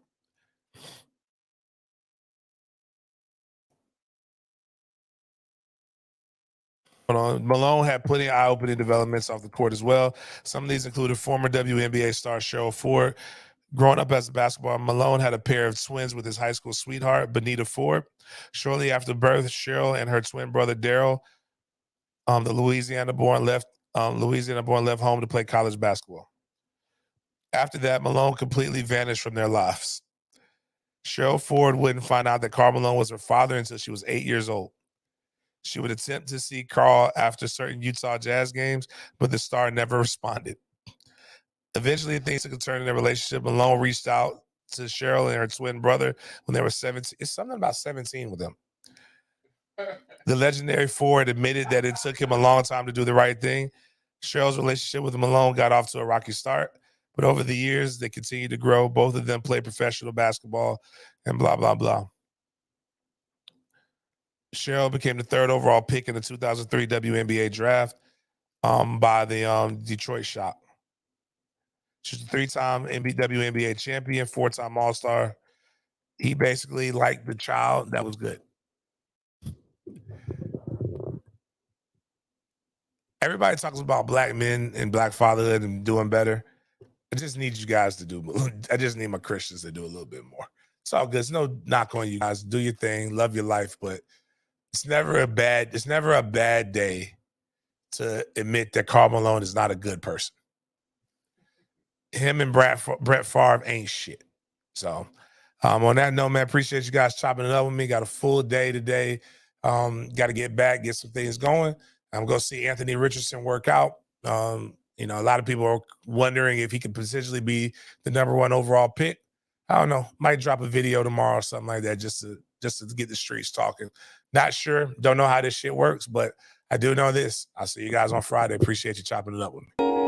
MAlone had plenty of eye-opening developments off the court as well. Some of these included former WNBA star Cheryl Ford. Growing up as a basketball, MAlone had a pair of twins with his high school sweetheart, Benita Ford. Shortly after birth, Cheryl and her twin brother, Daryl, The Louisiana-born left home to play college basketball. After that, MAlone completely vanished from their lives. Cheryl Ford wouldn't find out that Karl MAlone was her father until she was 8 years old. She would attempt to see Karl after certain Utah Jazz games, but the star never responded. Eventually, things took a turn in their relationship. MAlone reached out to Cheryl and her twin brother when they were 17. It's something about 17 with them. The legendary Ford admitted that it took him a long time to do the right thing. Cheryl's relationship with MAlone got off to a rocky start, but over the years, they continued to grow. Both of them played professional basketball and blah, blah, blah. Cheryl became the 3rd overall pick in the 2003 WNBA draft by the Detroit Shock. She's a 3-time WNBA champion, 4-time All-Star. He basically liked the child that was good. Everybody talks about black men and black fatherhood and doing better. I just need you guys to do. I just need my Christians to do a little bit more. It's all good. It's no knock on you guys. Do your thing, love your life, but it's never a bad day to admit that Karl MAlone is not a good person. Him and Brett Favre ain't shit. So on that note, man, appreciate you guys chopping it up with me. Got a full day today. Got to get back, get some things going. I'm going to see Anthony Richardson work out. A lot of people are wondering if he could potentially be the #1 overall pick. I don't know. Might drop a video tomorrow or something like that just to get the streets talking. Not sure. Don't know how this shit works, but I do know this. I'll see you guys on Friday. Appreciate you chopping it up with me.